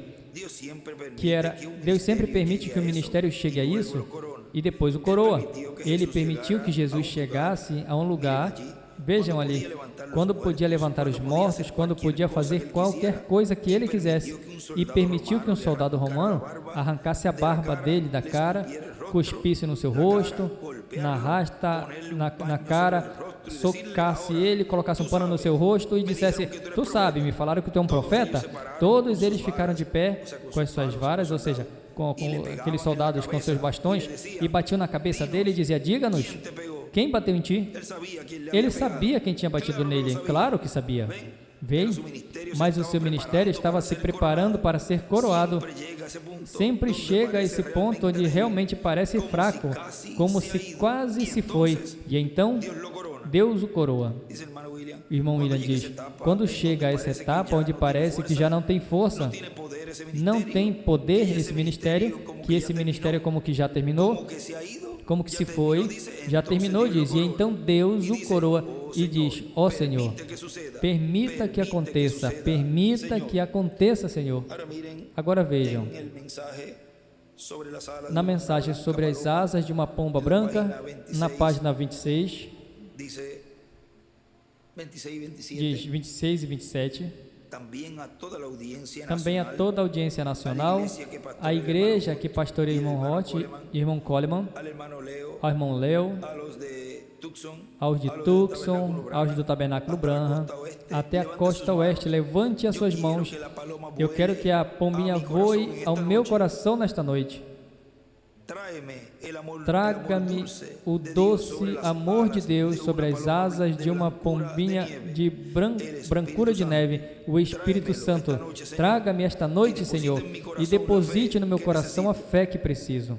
Deus sempre permite que o ministério chegue a isso e depois o coroa. Ele permitiu que Jesus chegasse a um lugar, vejam ali, quando podia levantar os mortos, quando podia fazer qualquer coisa que ele quisesse, e permitiu que um soldado romano arrancasse a barba dele da cara, cuspisse no seu rosto, na cara, socasse ele, colocasse um pano no seu rosto e dissesse: tu sabe, me falaram que tu é um profeta? Todos eles ficaram de pé com as suas varas, ou seja, com aqueles soldados com seus bastões, e batiam na cabeça dele e dizia: diga-nos, quem bateu em ti? Ele sabia quem tinha batido nele, claro que sabia. Veio, mas o seu ministério estava se preparando para ser coroado. Sempre chega a esse ponto onde realmente parece fraco, como se quase se foi, e então Deus o coroa. O irmão William diz, quando chega a essa etapa onde parece que já não tem força, não tem poder esse ministério, que esse ministério como que já terminou, como que se foi, já terminou, diz, e então Deus o coroa e diz: ó Senhor, permita que aconteça, Senhor. Agora vejam, na mensagem sobre as asas de uma pomba branca, na página 26, diz 26 e 27, também a toda a audiência nacional, a igreja que pastoreia irmão Roth, irmão Coleman, ao irmão Leo, aos de Tucson, aos do Tabernáculo Branham, até a costa oeste, levante as suas mãos. Eu quero que a pombinha voe ao meu coração nesta noite. Traga-me o doce amor de Deus sobre as asas de uma pombinha de brancura de neve, o Espírito Santo. Traga-me esta noite, Senhor, e deposite no meu coração a fé que preciso.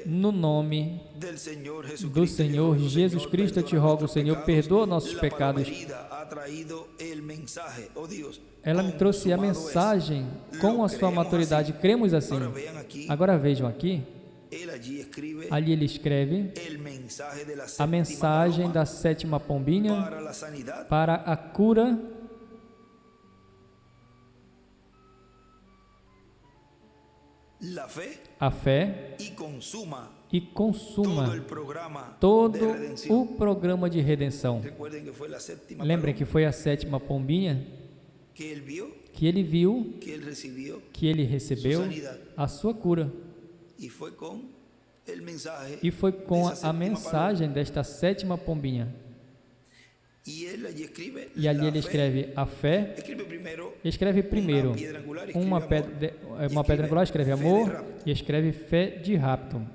No nome do Senhor Jesus Cristo, eu te rogo, Senhor, perdoa nossos pecados. Ela me trouxe a mensagem com a sua maturidade. Cremos assim. Agora vejam aqui. Ali ele escreve a mensagem da 7ª pombinha para a cura, a fé, e consuma todo o programa de redenção. Lembrem que foi a 7ª pombinha que ele viu, que ele recebeu a sua cura. E foi com a mensagem desta 7ª pombinha. E ali ele escreve a fé, escreve primeiro uma pedra angular, escreve amor e escreve fé de rapto.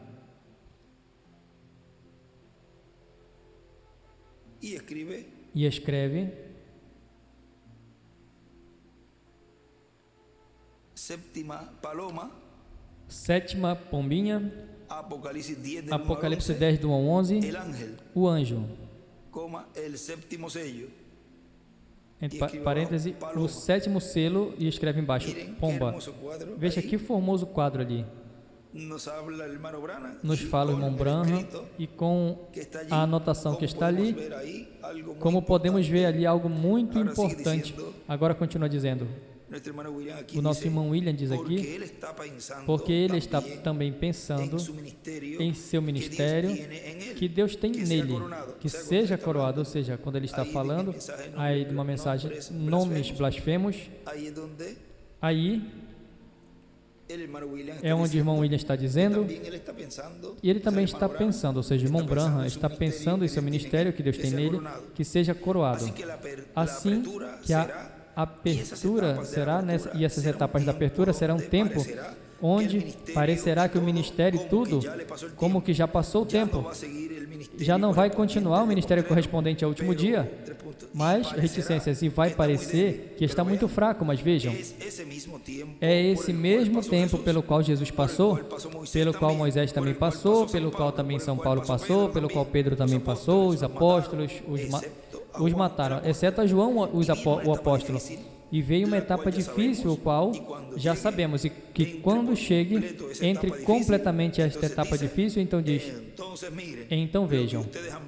E escreve sétima pombinha, Apocalipse 10, do 1 ao 11, o anjo, entre parênteses, o 7º selo, e escreve embaixo, pomba. Veja que formoso quadro ali. Nos fala o irmão Branham, e com a anotação que está ali, como podemos ver ali algo muito importante. Agora continua dizendo, o nosso irmão William diz aqui, porque ele está também pensando em seu ministério, que Deus tem nele, que seja coroado. Ou seja, quando ele está falando aí de uma mensagem, nomes blasfemos, aí é onde o irmão William está dizendo, e ele também está pensando, ou seja, o irmão Branham está pensando em seu ministério, que Deus tem nele, que seja coroado. Assim que a apertura será nessa, e essas etapas da apertura serão um tempo onde parecerá que o ministério tudo, como que já passou o tempo, já não vai continuar o ministério correspondente ao último dia, mas reticências, e vai parecer que está muito fraco. Mas vejam, é esse mesmo tempo pelo qual Jesus passou, pelo qual Moisés também passou, pelo qual também São Paulo passou, pelo qual Pedro também passou, os apóstolos os mataram, exceto a João, o apóstolo. E veio uma etapa difícil, o qual já sabemos, e que quando chegue, entre completamente esta etapa difícil, então diz, então vejam,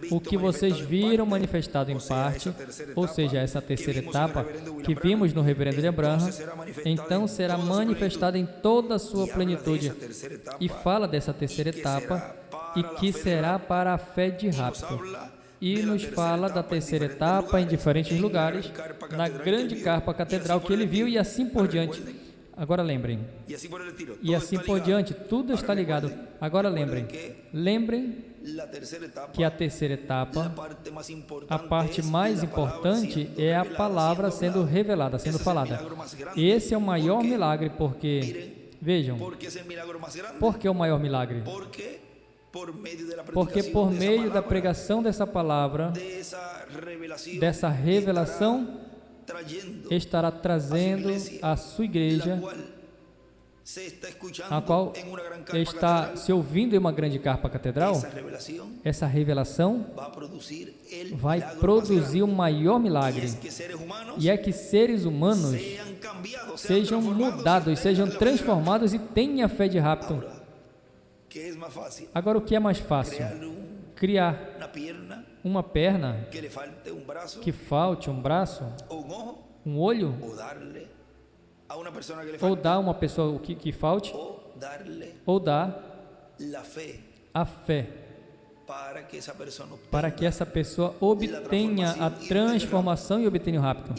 o que vocês viram manifestado em parte, ou seja, essa terceira etapa que vimos no reverendo William Branham, então será manifestada em toda a sua plenitude. E fala dessa terceira etapa, e que será para a fé de rapto. E nos fala da terceira etapa em diferentes lugares, na grande carpa catedral que ele viu, e assim por diante. Agora lembrem, e assim por diante, tudo está ligado. Agora lembrem que a terceira etapa, a parte mais importante é a palavra sendo revelada, sendo falada. Esse é o maior milagre, porque, vejam, por que o maior milagre? Porque por meio da pregação dessa palavra, dessa revelação, estará trazendo a sua igreja, a qual está se ouvindo em uma grande carpa catedral. Essa revelação vai produzir o maior milagre, e é que seres humanos sejam mudados, sejam transformados e tenham a fé de rapto. Agora, o que é mais fácil? Criar uma perna, que falte um braço, um olho, ou dar a uma pessoa o que falte, ou dar a fé, para que essa pessoa obtenha a transformação e obtenha o rapto,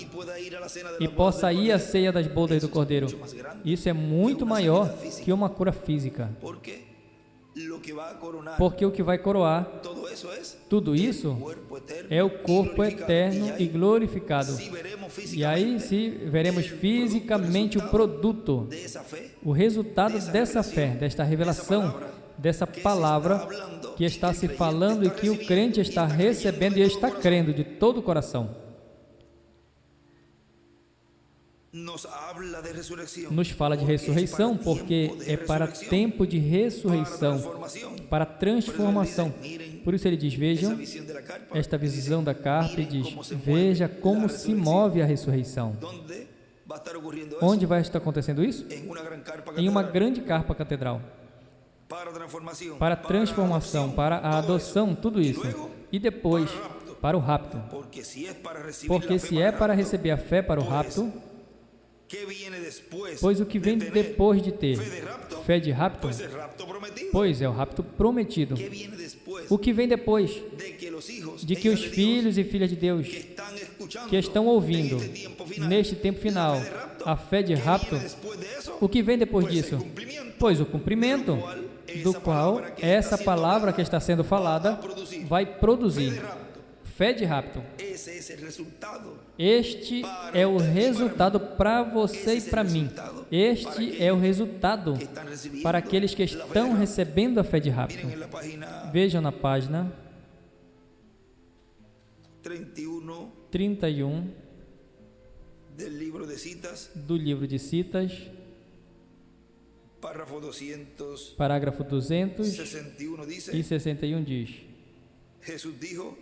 e possa ir à ceia das bodas do Cordeiro. Isso é muito maior que uma cura física. Porque o que vai coroar tudo isso é o corpo eterno e glorificado. E aí se veremos fisicamente o produto, o resultado dessa fé, desta revelação, dessa palavra que está se falando e que o crente está recebendo e está crendo de todo o coração. nos habla de resurrección, nos fala de porque es ressurreição, para porque tiempo de é para resurrección, tempo de para ressurreição, transformación. para transformação. Por eso él dice, miren Por isso ele diz, esa vejam visión de la carpa, esta y dice, visão da carpa e miren diz, cómo se veja mueve como la se resurrección. move a ressurreição. ¿Dónde va a estar ocurriendo Onde eso? vai estar acontecendo isso? En una gran carpa Em uma catedral, grande carpa catedral. para transformación, Para a transformação, para a todo adoção, eso. tudo Y isso. luego, E depois, para o rapto. porque si es para recibir Porque la fe se é para rapto, receber a fé para o pues, rapto, ¿qué viene después pois o que vem de tener depois de ter fe de rapto? fé de rapto, Pues el rapto prometido. pois é o rapto prometido. ¿Qué viene después O que vem depois de que los hijos, de que hijas os de Dios, filhos e filhas de Deus que están escuchando que estão ouvindo en este tiempo final, neste tempo final la fe de rapto, a fé de ¿qué rapto, viene después de eso? o que vem depois Pues el disso? cumplimiento, Pois o cumprimento do qual essa palavra que está sendo falada vai produzir fé de rapto. ese es el resultado. Este é o resultado para você e para mim. Este é o resultado Que están recibiendo para aqueles que la fe de estão rapto. recebendo a fé de rapto. Miren en la página Vejam na página 31 31 del libro de citas, do livro de Citas, párrafo 261 parágrafo 61 dice: 261 diz: Jesús dijo,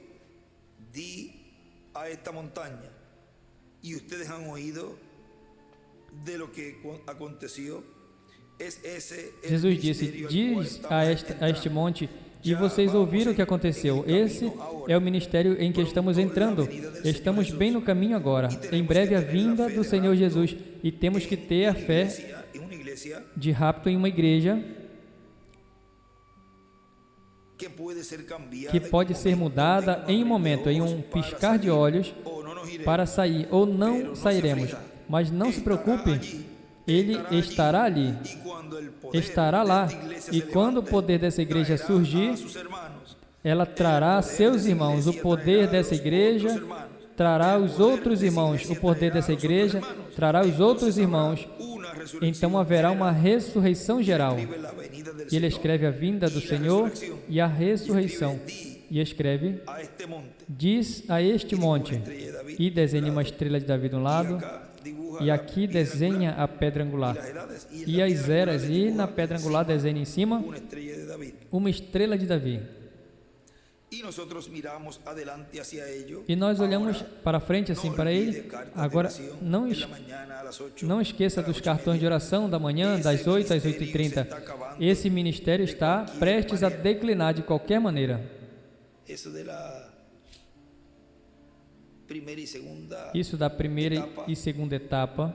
di a esta montaña, y ustedes han oído de lo que aconteció. Es ese el Jesus disse: ministerio al cual diz estamos a este entrando. monte, e vocês ouviram o que aconteceu. Esse é o ministério em que estamos entrando. Estamos bem no caminho agora. Em breve a vinda do Senhor Jesus. E temos que ter a fé En una iglesia de rapto em uma igreja que puede ser cambiada que pode ser mudada em um momento, em um piscar de olhos, o no nos iremos. para sair, ou não sairemos. Mas não se preocupe, Ele estará ali, Y cuando el poder estará lá. de esta iglesia E se quando o levante, poder dessa igreja traerá surgir, a sus hermanos. ela trará a seus irmãos. O poder dessa igreja trará os outros irmãos. O poder dessa igreja trará os outros irmãos. Una resurrección. Então haverá uma ressurreição geral. Escribe la venida del Ele Señor. escreve a vinda do Senhor e a ressurreição. E escreve: A este monte. diz a este monte, e desenha uma estrela de Davi de um lado, Acá dibuja e aqui desenha a pedra angular, las edades, y en e la as piedra eras, angular e dibuja na pedra angular desenha em cima una estrella de David. uma estrela de Davi. Y nosotros miramos adelante hacia ello. E nós olhamos para frente assim para ele. Agora, não, en la mañana a las 8. não esqueça dos cartões de oração da manhã, das 8 às 8h30. Esse ministério está prestes a declinar de qualquer maneira. Eso de la primera y segunda, Isso da primeira e segunda etapa,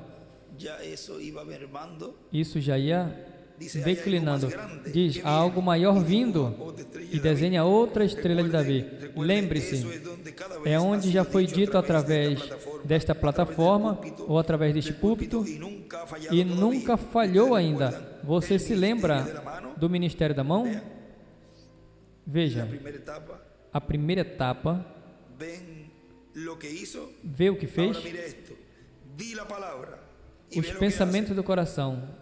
ya eso iba mermando. isso já ia Dice, hay declinando. algo más grande Diz, que há algo maior viene, y vindo, dibuja otra estrella e de David. desenha outra estrela de Davi. Recuerde, Lembre-se, eso es donde cada vez é ha onde sido já foi dicho dito a através desta plataforma ou através deste púlpito, y nunca ha fallado e todavía. nunca falhou Ustedes ainda. recuerdan Você el se ministerio lembra de la mano, do ministério da mão? la Veja, primera etapa, a primeira etapa, ven lo que hizo. vê o que fez, Ahora mire esto, di la palabra y os ve lo que pensamentos do coração.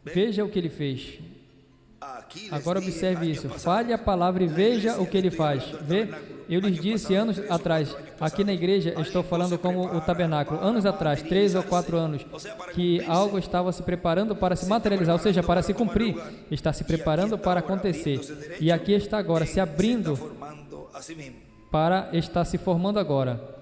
Veja o que ele fez. hace. Aquí les Agora dije observe años isso. pasados, Fale a palavra e la veja iglesia, o que ele estoy faz. hablando del Vê? tabernáculo. Eu lhes Años disse pasados, anos 3 o atrás, 4 años aqui na pasados, igreja, alguien estou falando se como o prepara tabernáculo. para Anos atrás, 3 ou 4 anos, materializarse, ou seja, para que cumprirse. algo estava se preparando para se materializar, ou seja, para se cumprir. Está se preparando para acontecer. E aqui está agora se abrindo Se está formando a sí mismo. para estar se formando agora.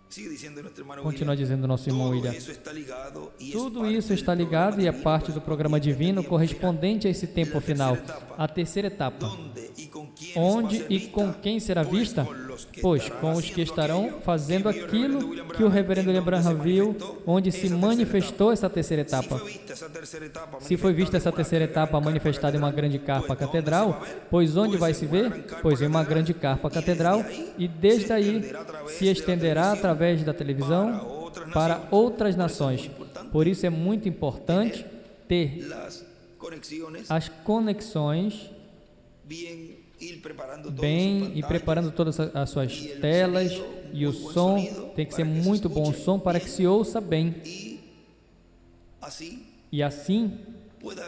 Sigue diciendo nuestro hermano Continua William, dizendo nosso irmão todo William. eso está ligado y es Tudo parte isso del está programa ligado e é divino parte do programa divino correspondente a esse tempo La final. tercera etapa. A terceira etapa. ¿Dónde y con quiénes Onde va a ser e vista? com quem será Pues vista? con los que Pois estarán com os que haciendo estarão aquello fazendo que vio el reverendo aquilo William que o Branham, reverendo en William donde Branham se viu, manifestó onde se esa tercera manifestou essa terceira Si etapa. fue vista esa tercera etapa Se foi vista essa terceira etapa manifestada em uma grande carpa catedral, pois onde vai se ver? Pois em uma grande carpa catedral, e desde aí se estenderá através da televisão para outras nações. Por isso é muito importante ter las conexiones, as conexões bien ir preparando todas bem sus e pantallas, preparando todas as suas telas, e o som tem que ser muito bom som para que se ouça bem, y así e assim pueda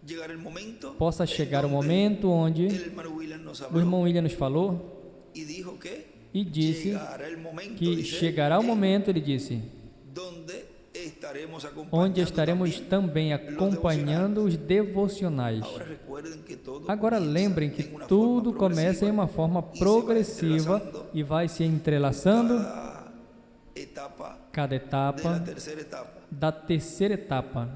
llegar el momento possa en chegar o donde momento onde el hermano William nos o habló irmão William nos falou y dijo que e disse llegará el momento, que dice, chegará o en momento, ele disse, onde estaremos também acompanhando os devocionais. Agora lembrem que tudo começa em uma forma progressiva e vai se entrelaçando cada etapa da terceira etapa,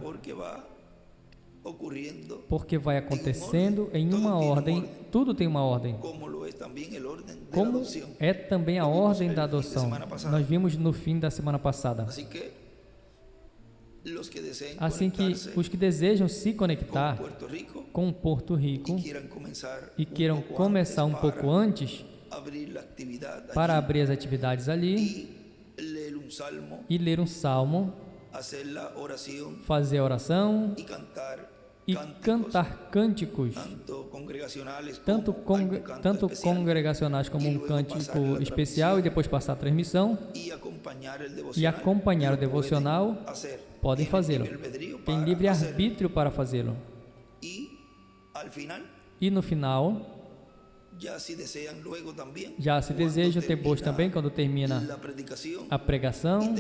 porque vai acontecendo em uma ordem, tudo tem uma ordem, como é também a ordem da adoção. Nós vimos no fim da semana passada. Assim que os que desejam se conectar com Porto Rico e queiram começar um pouco antes para abrir as atividades ali e ler um salmo, fazer a oração e cantar cânticos, tanto congregacionais como um cântico especial, e depois passar a transmissão e acompanhar o devocional. Podem fazê-lo. Tem livre arbítrio para fazê-lo. E no final, já se desejam depois também, quando termina a pregação,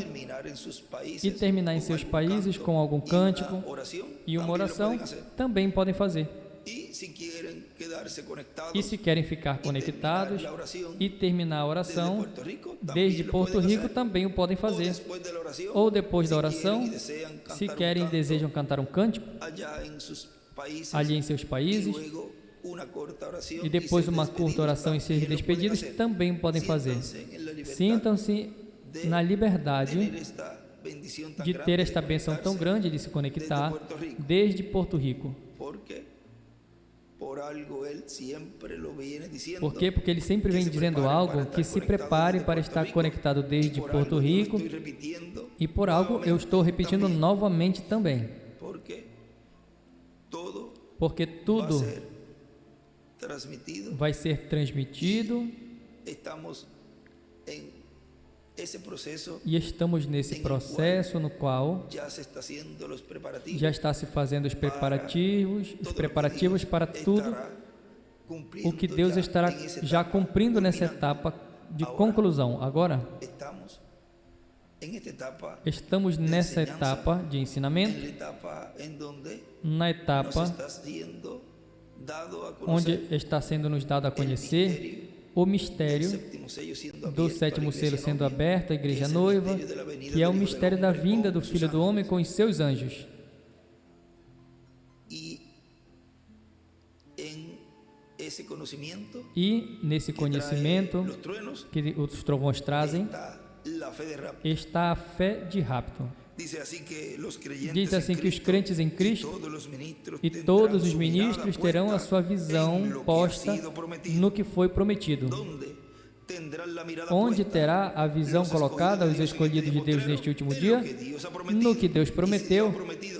e terminar em seus países com algum cântico e uma oração, também podem fazer. E se querem ficar conectados e terminar a oração desde Porto Rico, também o podem fazer. Ou depois da oração, se querem e desejam cantar um cântico ali em seus países, e depois uma curta oração e ser despedidos, também podem fazer. Sintam-se na liberdade de ter esta bênção tão grande de se conectar desde Porto Rico. Por quê? Porque ele sempre vem dizendo algo, que se prepare para estar conectado desde Porto Rico, e por algo eu estou repetindo novamente também. Porque tudo vai ser transmitido e estamos nesse processo no qual já está se fazendo os preparativos para tudo o que Deus estará já cumprindo nessa etapa de conclusão. Agora, estamos nessa etapa de ensinamento, na etapa onde está sendo nos dado a conhecer o mistério do sétimo selo sendo aberto à igreja noiva, que é o mistério da vinda do Filho do Homem com os seus anjos. E nesse conhecimento que os trovões trazem, está a fé de rapto. Diz assim que os crentes em Cristo e todos os ministros terão a sua visão posta no que foi prometido. Onde terá a visão colocada aos escolhidos de Deus neste último dia? No que Deus prometeu.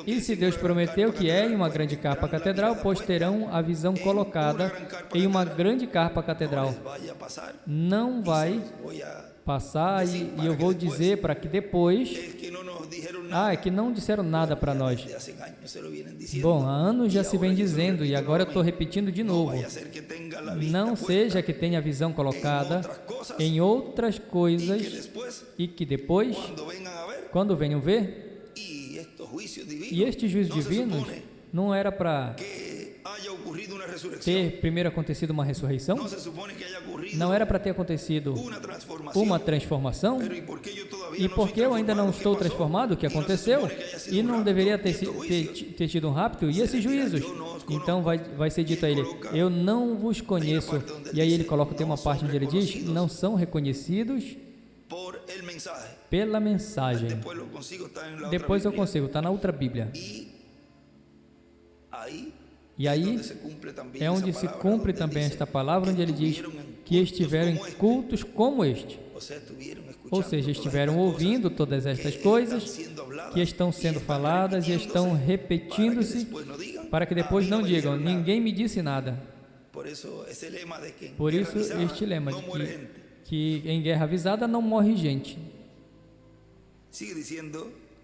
E se Deus prometeu que é em uma grande carpa catedral, pois terão a visão colocada em uma grande carpa catedral. Não vai passar, e eu vou dizer para que depois... é que não disseram nada para nós. Bom, há anos já se vem dizendo, e agora eu estou repetindo de novo. Não seja que tenha a visão colocada em outras coisas e que depois, quando venham ver, e estes juízos divinos não era para ter primeiro acontecido uma ressurreição? Não era para ter acontecido uma transformação? E porque eu ainda não estou transformado, o que aconteceu? E não deveria ter tido um rapto? E esses juízos? Então vai ser dito a ele, eu não vos conheço. E aí ele coloca, tem uma parte onde ele diz, não são reconhecidos pela mensagem. Depois eu consigo, está na outra Bíblia. E aí é onde se cumpre também esta palavra, onde ele diz que estiveram em cultos como este. Ou seja, estiveram ouvindo todas estas coisas que estão sendo faladas e estão repetindo-se, para que depois não digam, ninguém me disse nada. Por isso este lema de que em guerra avisada não morre gente.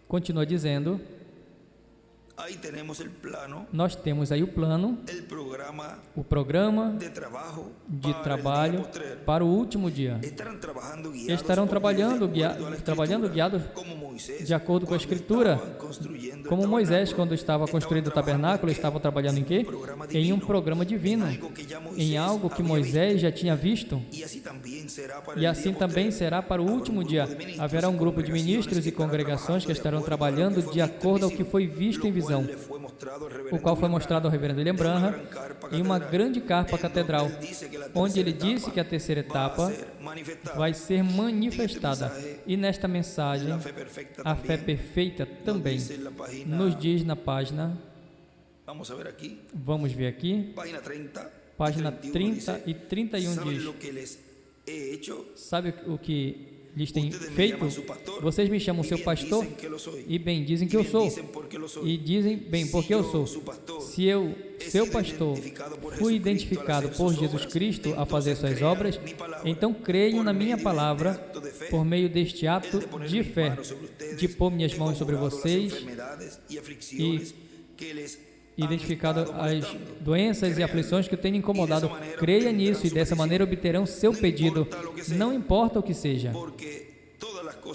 Continua dizendo, Ahí tenemos el plano, Nós temos aí o plano, el programa o programa de trabajo de para el día trabalho postrero. para o último dia. Estarão trabalhando guiados de acordo com a Escritura, como Moisés, quando estava construindo o tabernáculo, estava trabalhando em quê? Em um programa divino, em algo que Moisés já tinha visto. E assim também será para o último dia. Haverá um grupo de ministros e congregações que estarão trabalhando de acordo ao que foi visto em visão, o qual foi mostrado ao reverendo William Branham em uma grande carpa catedral, onde ele disse que a terceira etapa vai ser manifestada. E nesta mensagem, a fé perfeita também nos diz na página, vamos ver aqui, página 30 e 31 diz: sabe o que lhes tem feito? Vocês me chamam seu pastor e bem dizem que eu sou, e dizem bem porque eu sou. Se eu, seu pastor, fui identificado por Jesus Cristo a fazer suas obras, então creio na minha palavra por meio deste ato de fé, de pôr minhas mãos sobre vocês e identificado as doenças e aflições que têm incomodado. Creia nisso e dessa maneira obterão seu pedido, não importa o que seja,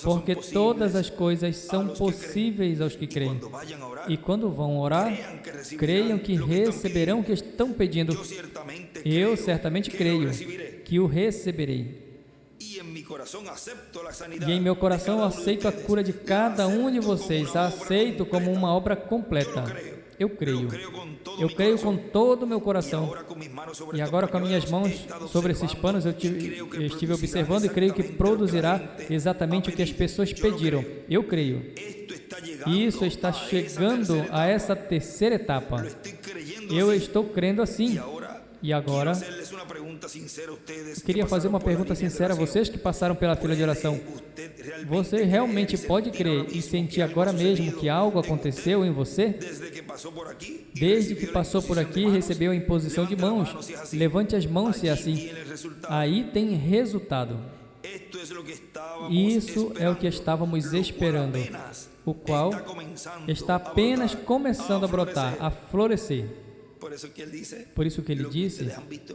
porque todas as coisas são possíveis aos que creem. E quando vão orar, creiam que receberão o que estão pedindo. Eu certamente creio que o receberei. E em meu coração eu aceito a cura de cada um de vocês, a aceito como uma obra completa. Eu creio com todo o meu coração. E agora com as minhas mãos sobre esses panos eu estive observando e creio que produzirá exatamente o que as pessoas pediram. Eu creio. Isso está chegando a essa terceira etapa. Eu estou crendo assim. E agora, queria fazer uma pergunta sincera a vocês que passaram pela fila de oração. Você realmente pode crer e sentir agora mesmo que algo aconteceu em você? Desde que passou por aqui, recebeu a imposição de mãos. Levante as mãos se é assim. Aí tem resultado. Isso é o que estávamos esperando, o qual está apenas começando a brotar, a florescer. Por isso que ele disse,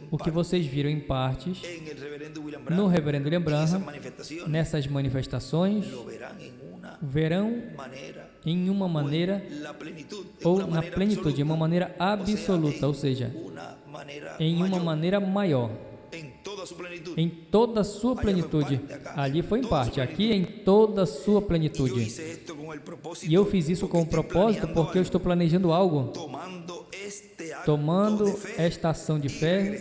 o que vocês viram em partes, no reverendo William Branham, nessas manifestações, verão em uma maneira, ou na plenitude, em uma maneira absoluta, ou seja, em uma maneira maior, em toda a sua plenitude. Ali foi em parte, aqui em toda a sua plenitude. E eu fiz isso com um propósito porque eu estou planejando algo, tomando esta ação de fé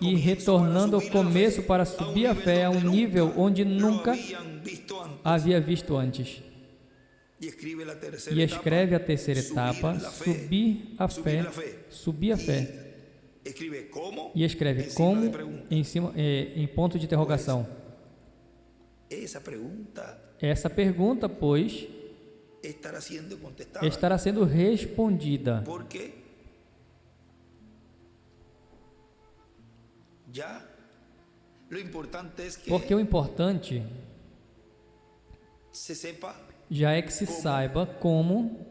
e retornando ao começo para subir a fé a um nível onde nunca havia visto antes. E escreve a terceira etapa, subir a fé, subir a fé. E escreve como em cima, em ponto de interrogação. Essa pergunta, pois, estará sendo respondida. Porque o importante já é que se saiba como,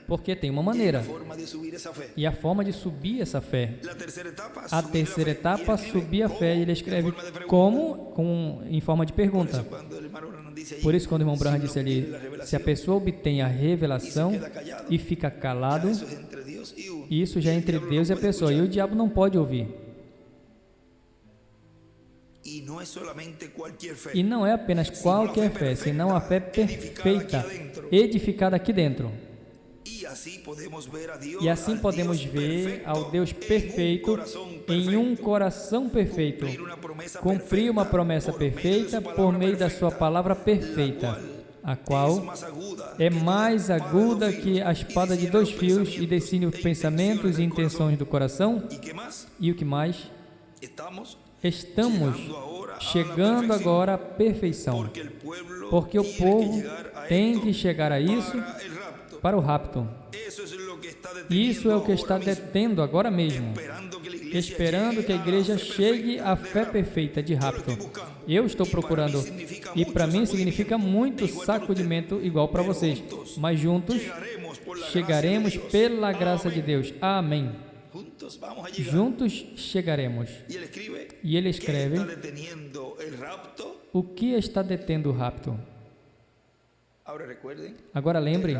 porque tem uma maneira, e a forma de subir essa fé. A terceira etapa, subir a fé, e ele escreve como, em forma de pergunta. Por isso, quando o irmão Branham disse ali, se a pessoa obtém a revelação e fica calado, isso já é entre Deus e a pessoa, e o diabo não pode ouvir. E não é apenas qualquer fé, senão a fé perfeita, edificada aqui dentro. E assim podemos ver ao Deus perfeito em um coração perfeito, cumprir uma promessa perfeita por meio da sua palavra perfeita, a qual é mais aguda que a espada de 2 fios e decide os pensamentos e intenções do coração. E o que mais? Estamos chegando agora à perfeição, porque o povo tem que chegar a isso para o rapto. Isso é o que está detendo agora mesmo, esperando que a igreja chegue à fé perfeita de rapto. Eu estou procurando. E para mim significa muito sacudimento igual para vocês. Mas juntos chegaremos pela graça de Deus. Amém. Juntos chegaremos. E ele escreve: o que está detendo o rapto? Agora lembrem,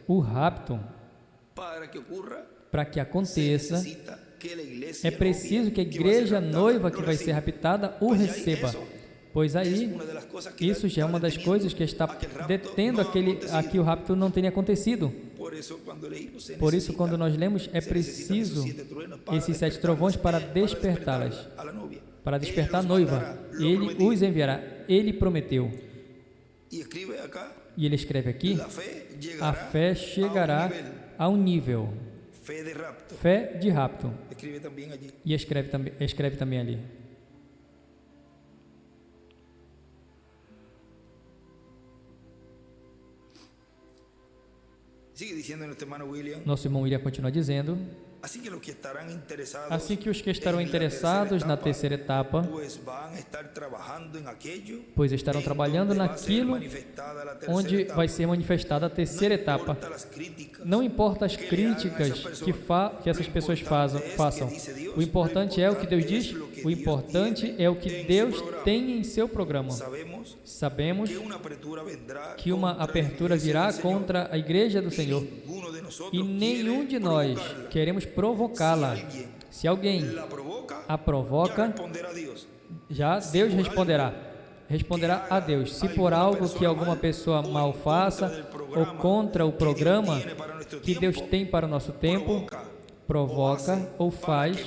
o rapto, para que aconteça, é preciso que a igreja noiva que vai ser raptada o receba. Pois aí, isso já é uma das coisas que está detendo aqui o rapto não tenha acontecido. Por isso, quando nós lemos, é preciso esses 7 trovões para despertá-las, para despertar a noiva. Ele os enviará. Ele prometeu. E ele escreve aqui: a fé chegará a um nível. Fé de rapto. E escreve também ali. Nosso irmão William continua dizendo: assim que os que estarão interessados na terceira etapa, pois estarão trabalhando naquilo onde vai ser manifestada a terceira etapa. Não importa as críticas que essas pessoas façam. O importante é o que Deus diz, o importante é o que Deus tem em seu programa. Sabemos que uma abertura virá contra a igreja do Senhor e nenhum de nós queremos provocá-la. Se alguém a provoca, já Deus responderá a Deus. Se por algo que alguma pessoa mal faça ou contra o programa que Deus tem para o nosso tempo, provoca ou faz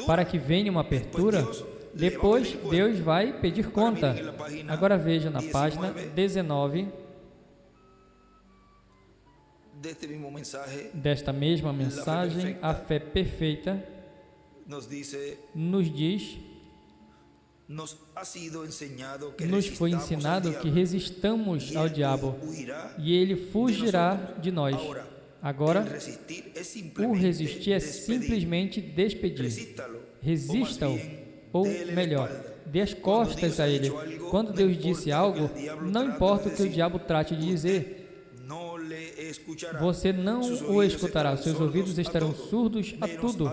para que venha uma abertura, depois Deus vai pedir conta. Agora veja na página 19 desta mesma mensagem, a fé perfeita nos diz, nos foi ensinado que resistamos ao diabo e ele fugirá de nós. Agora, o resistir é simplesmente despedir. Resista-o, ou melhor, dê as costas a ele. Quando Deus disse algo, não importa o que o diabo trate de dizer, você não o escutará, seus ouvidos estarão surdos a tudo,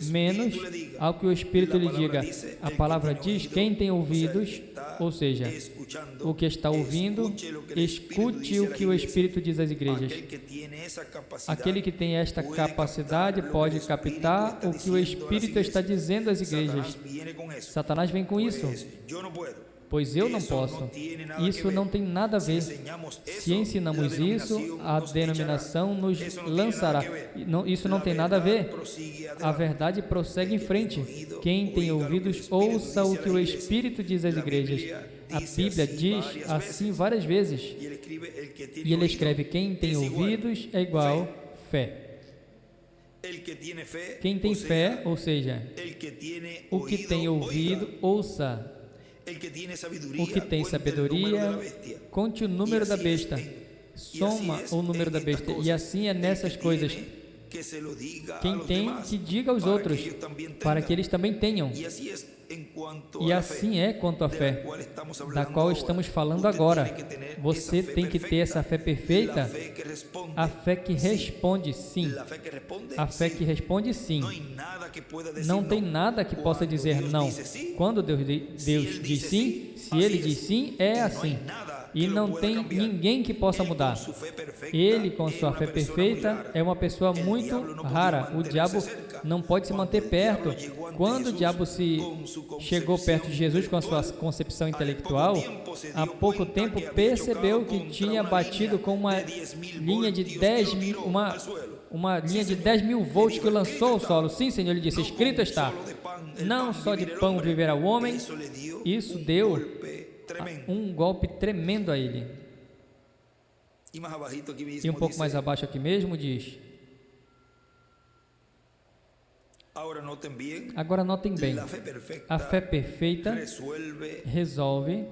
menos ao que o Espírito lhe diga. A palavra diz: quem tem ouvidos, ou seja, o que está ouvindo, escute o que o Espírito diz às igrejas. Aquele que tem esta capacidade pode captar o que o Espírito está dizendo às igrejas. Satanás vem com isso. Pois eu não posso. Isso não tem nada a ver. Se ensinamos isso, a denominação nos lançará. Isso não tem nada a ver. A verdade prossegue em frente. Quem tem ouvidos, ouça o que o Espírito diz às igrejas. A Bíblia diz assim várias vezes. E ele escreve: quem tem ouvidos é igual fé. Quem tem fé, ou seja, o que tem ouvido, ouça. O que tem sabedoria, conte o número da besta, soma o número da besta, e assim é nessas coisas. Quem tem, que diga aos outros, para que eles também tenham. E assim é quanto à fé, da qual estamos falando agora. Você tem que ter essa fé perfeita, a fé que responde sim. A fé que responde sim. Não tem nada que possa dizer não. Quando Deus diz sim, se Ele diz sim, é assim. E não tem ninguém que possa mudar. Ele, com sua fé perfeita, é uma pessoa muito rara. O diabo não pode se manter perto. Quando o diabo chegou perto de Jesus com a sua concepção intelectual, há pouco tempo percebeu que tinha batido com uma linha de 10 mil volts que o lançou ao solo. Sim, Senhor, ele disse: escrito está, não só de pão viverá o homem. Isso deu um golpe tremendo a ele. E um pouco mais abaixo aqui mesmo diz: agora notem bem, a fé perfeita resolve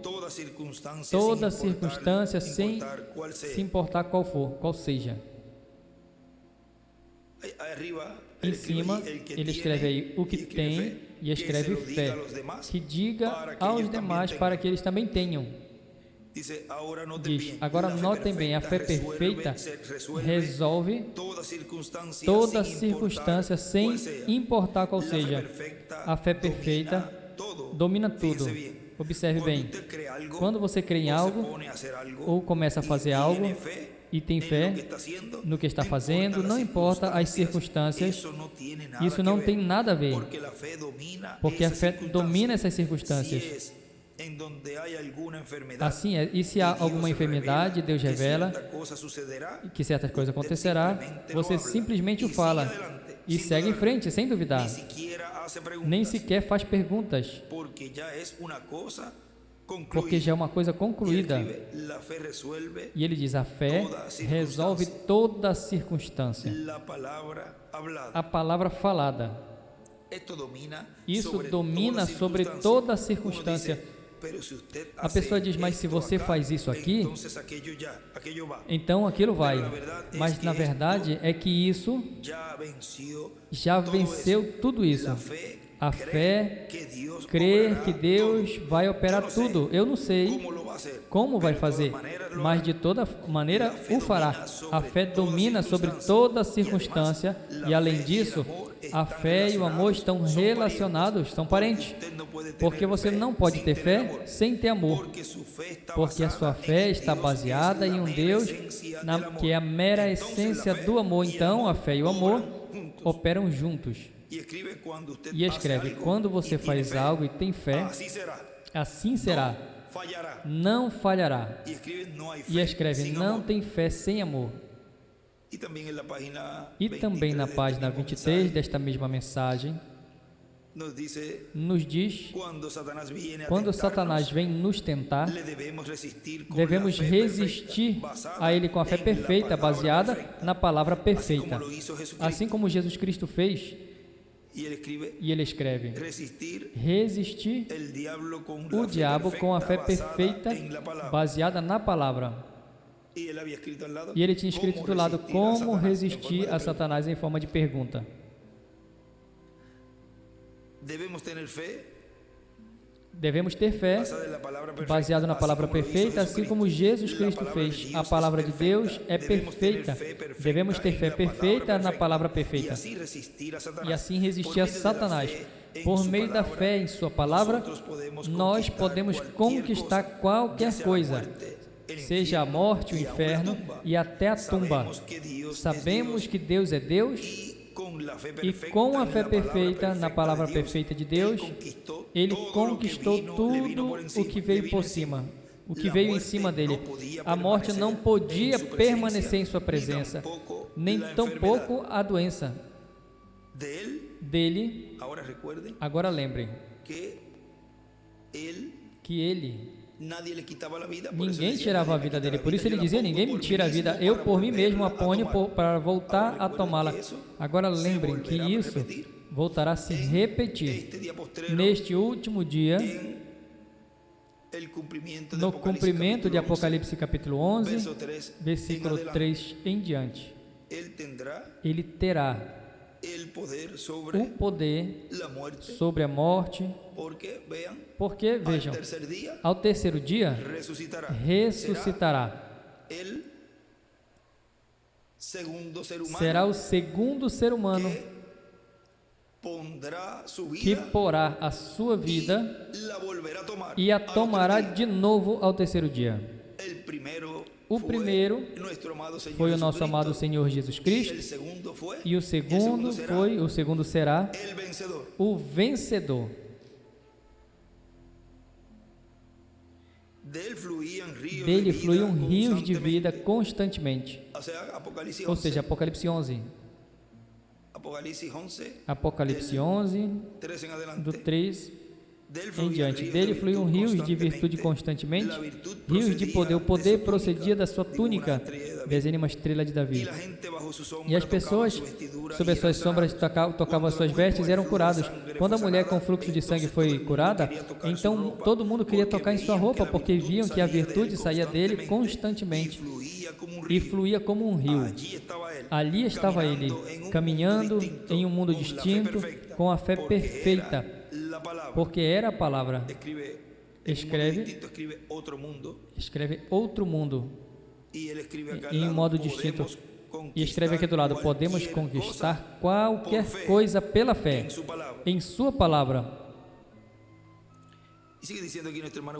toda circunstância sem se importar qual seja. Em cima, ele escreve aí o que tem e escreve fé, que diga aos demais para que eles também tenham. Diz, agora notem bem, a fé perfeita resolve toda circunstância sem importar qual seja. A fé perfeita domina tudo. Observe bem, quando você crê em algo ou começa a fazer algo e tem fé no que está fazendo, não importa as circunstâncias, isso não tem nada a ver, porque a fé domina essas circunstâncias. Assim é, e se há alguma enfermidade, Deus revela que certas coisas acontecerá, você simplesmente o fala e segue em frente, sem duvidar. Nem sequer faz perguntas, porque já é uma coisa concluída. E ele diz, a fé resolve toda circunstância. A palavra falada. Isso domina sobre toda circunstância. A pessoa diz, mas se você faz isso aqui, então aquilo vai. Mas na verdade é que isso já venceu tudo isso. A fé crer que Deus vai operar tudo. Eu não sei como vai fazer, mas de toda maneira o fará. A fé domina sobre toda circunstância e, além disso, a fé e o amor estão relacionados, são parentes. Porque você não pode ter fé sem ter amor, porque a sua fé está baseada em um Deus que é a mera essência do amor. Então, a fé e o amor operam juntos. E escreve, quando você faz algo e tem fé, assim será, não falhará. E escreve, não tem fé sem amor. E também na página 23 desta mesma mensagem, nos diz, quando Satanás vem nos tentar, devemos resistir a ele com a fé perfeita, baseada na palavra perfeita. Assim como Jesus Cristo fez. E ele escreve, resistir o diabo com a fé perfeita, baseada na palavra. E ele tinha escrito do lado, como resistir a Satanás, em forma de pergunta. Devemos ter fé, baseado na palavra perfeita, assim como Jesus Cristo fez. A palavra de Deus é perfeita. Devemos ter fé perfeita na palavra perfeita. E assim resistir a Satanás. Por meio da fé em sua palavra, nós podemos conquistar qualquer coisa, seja a morte, o inferno e até a tumba. Sabemos que Deus é Deus. E com a fé perfeita na palavra perfeita de Deus, ele conquistou tudo o que veio por cima, o que veio em cima dele. A morte não podia permanecer em sua presença, nem tampouco a doença dele. Agora lembrem que ele, ninguém tirava a vida dele, por isso ele dizia, ninguém me tira a vida, eu por mim mesmo a ponho para voltar a tomá-la. Agora lembrem que isso voltará a se repetir neste último dia, no cumprimento de Apocalipse capítulo 11, versículo 3 em diante. Ele terá o poder sobre a morte, porque, vejam, ao terceiro dia ressuscitará. Será o segundo ser humano que porá a sua vida e a tomará de novo ao terceiro dia. O primeiro foi o nosso amado Senhor Jesus Cristo, e o segundo será o vencedor. Dele fluíam rios de vida constantemente. Ou seja, Apocalipse 11. Apocalipse 11, do 3 em diante. Dele fluíam rios de virtude constantemente, rios de poder. O poder procedia da sua túnica, desenha uma estrela de Davi. E as pessoas, sob as suas sombras, tocavam as suas vestes e eram curadas. Quando a mulher com fluxo de sangue foi curada, então todo mundo queria tocar em sua roupa, porque viam que a virtude saía dele constantemente e fluía como um rio. Ali estava ele, caminhando em um mundo distinto, com a fé perfeita, porque era a palavra. Escreve outro mundo, em um modo distinto. E escreve aqui do lado: podemos conquistar qualquer coisa pela fé, em sua palavra.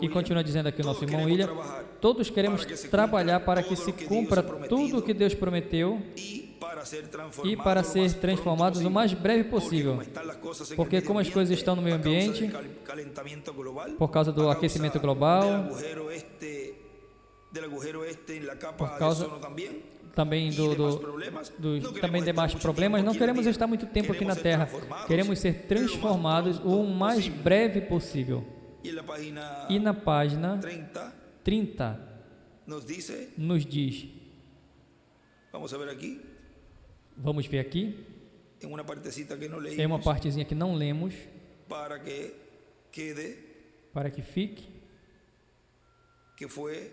E continua dizendo aqui o nosso irmão William: todos queremos trabalhar para que se cumpra tudo o que Deus prometeu e para ser transformados o mais breve possível. Porque como as coisas estão no meio ambiente, por causa do aquecimento global, por causa também também demais problemas, não queremos estar muito tempo aqui na Terra. Queremos ser transformados o mais breve possível. E na página 30 nos diz, vamos ver aqui, é uma partezinha que não lemos, para que fique, que foi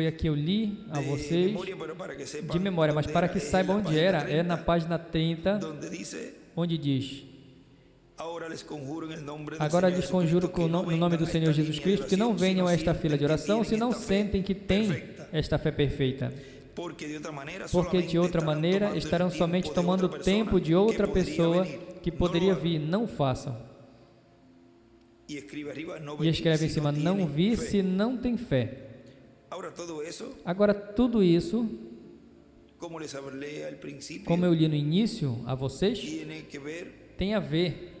a que eu li a vocês de memória, mas para que saibam onde era, é na página 30, onde diz: agora lhes conjuro no nome do Senhor Jesus Cristo que não venham a esta fila de oração se não sentem que têm esta fé perfeita, porque de outra maneira estarão somente tomando o tempo de outra pessoa que poderia vir. Não façam. E escreve em cima: não vi se não tem fé. Agora tudo isso, como eu li no início a vocês, tem a ver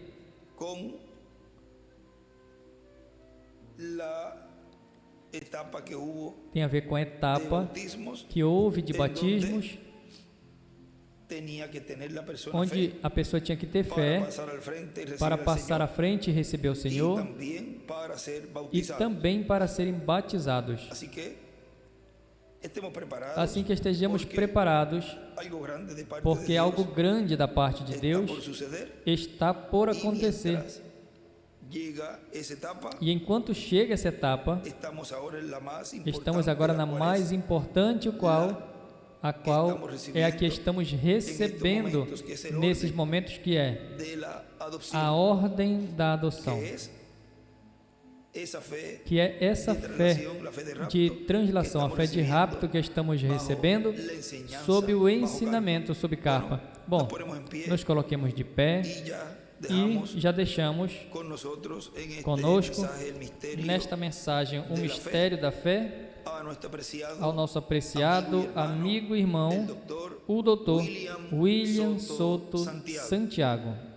com a etapa que houve de batismos, onde a pessoa tinha que ter fé para passar à frente e receber o Senhor, e também para serem batizados. Assim que estejamos preparados, porque algo grande da parte de Deus está por acontecer. E enquanto chega essa etapa, estamos agora na mais importante, a qual é a que estamos recebendo nesses momentos, que é a ordem da adoção, que é essa fé de translação, a fé de rapto que estamos recebendo sob o ensinamento, sob Carpa. Bom, nos coloquemos de pé e já deixamos conosco nesta mensagem o mistério da fé ao nosso apreciado amigo e irmão, o Dr. William Soto Santiago.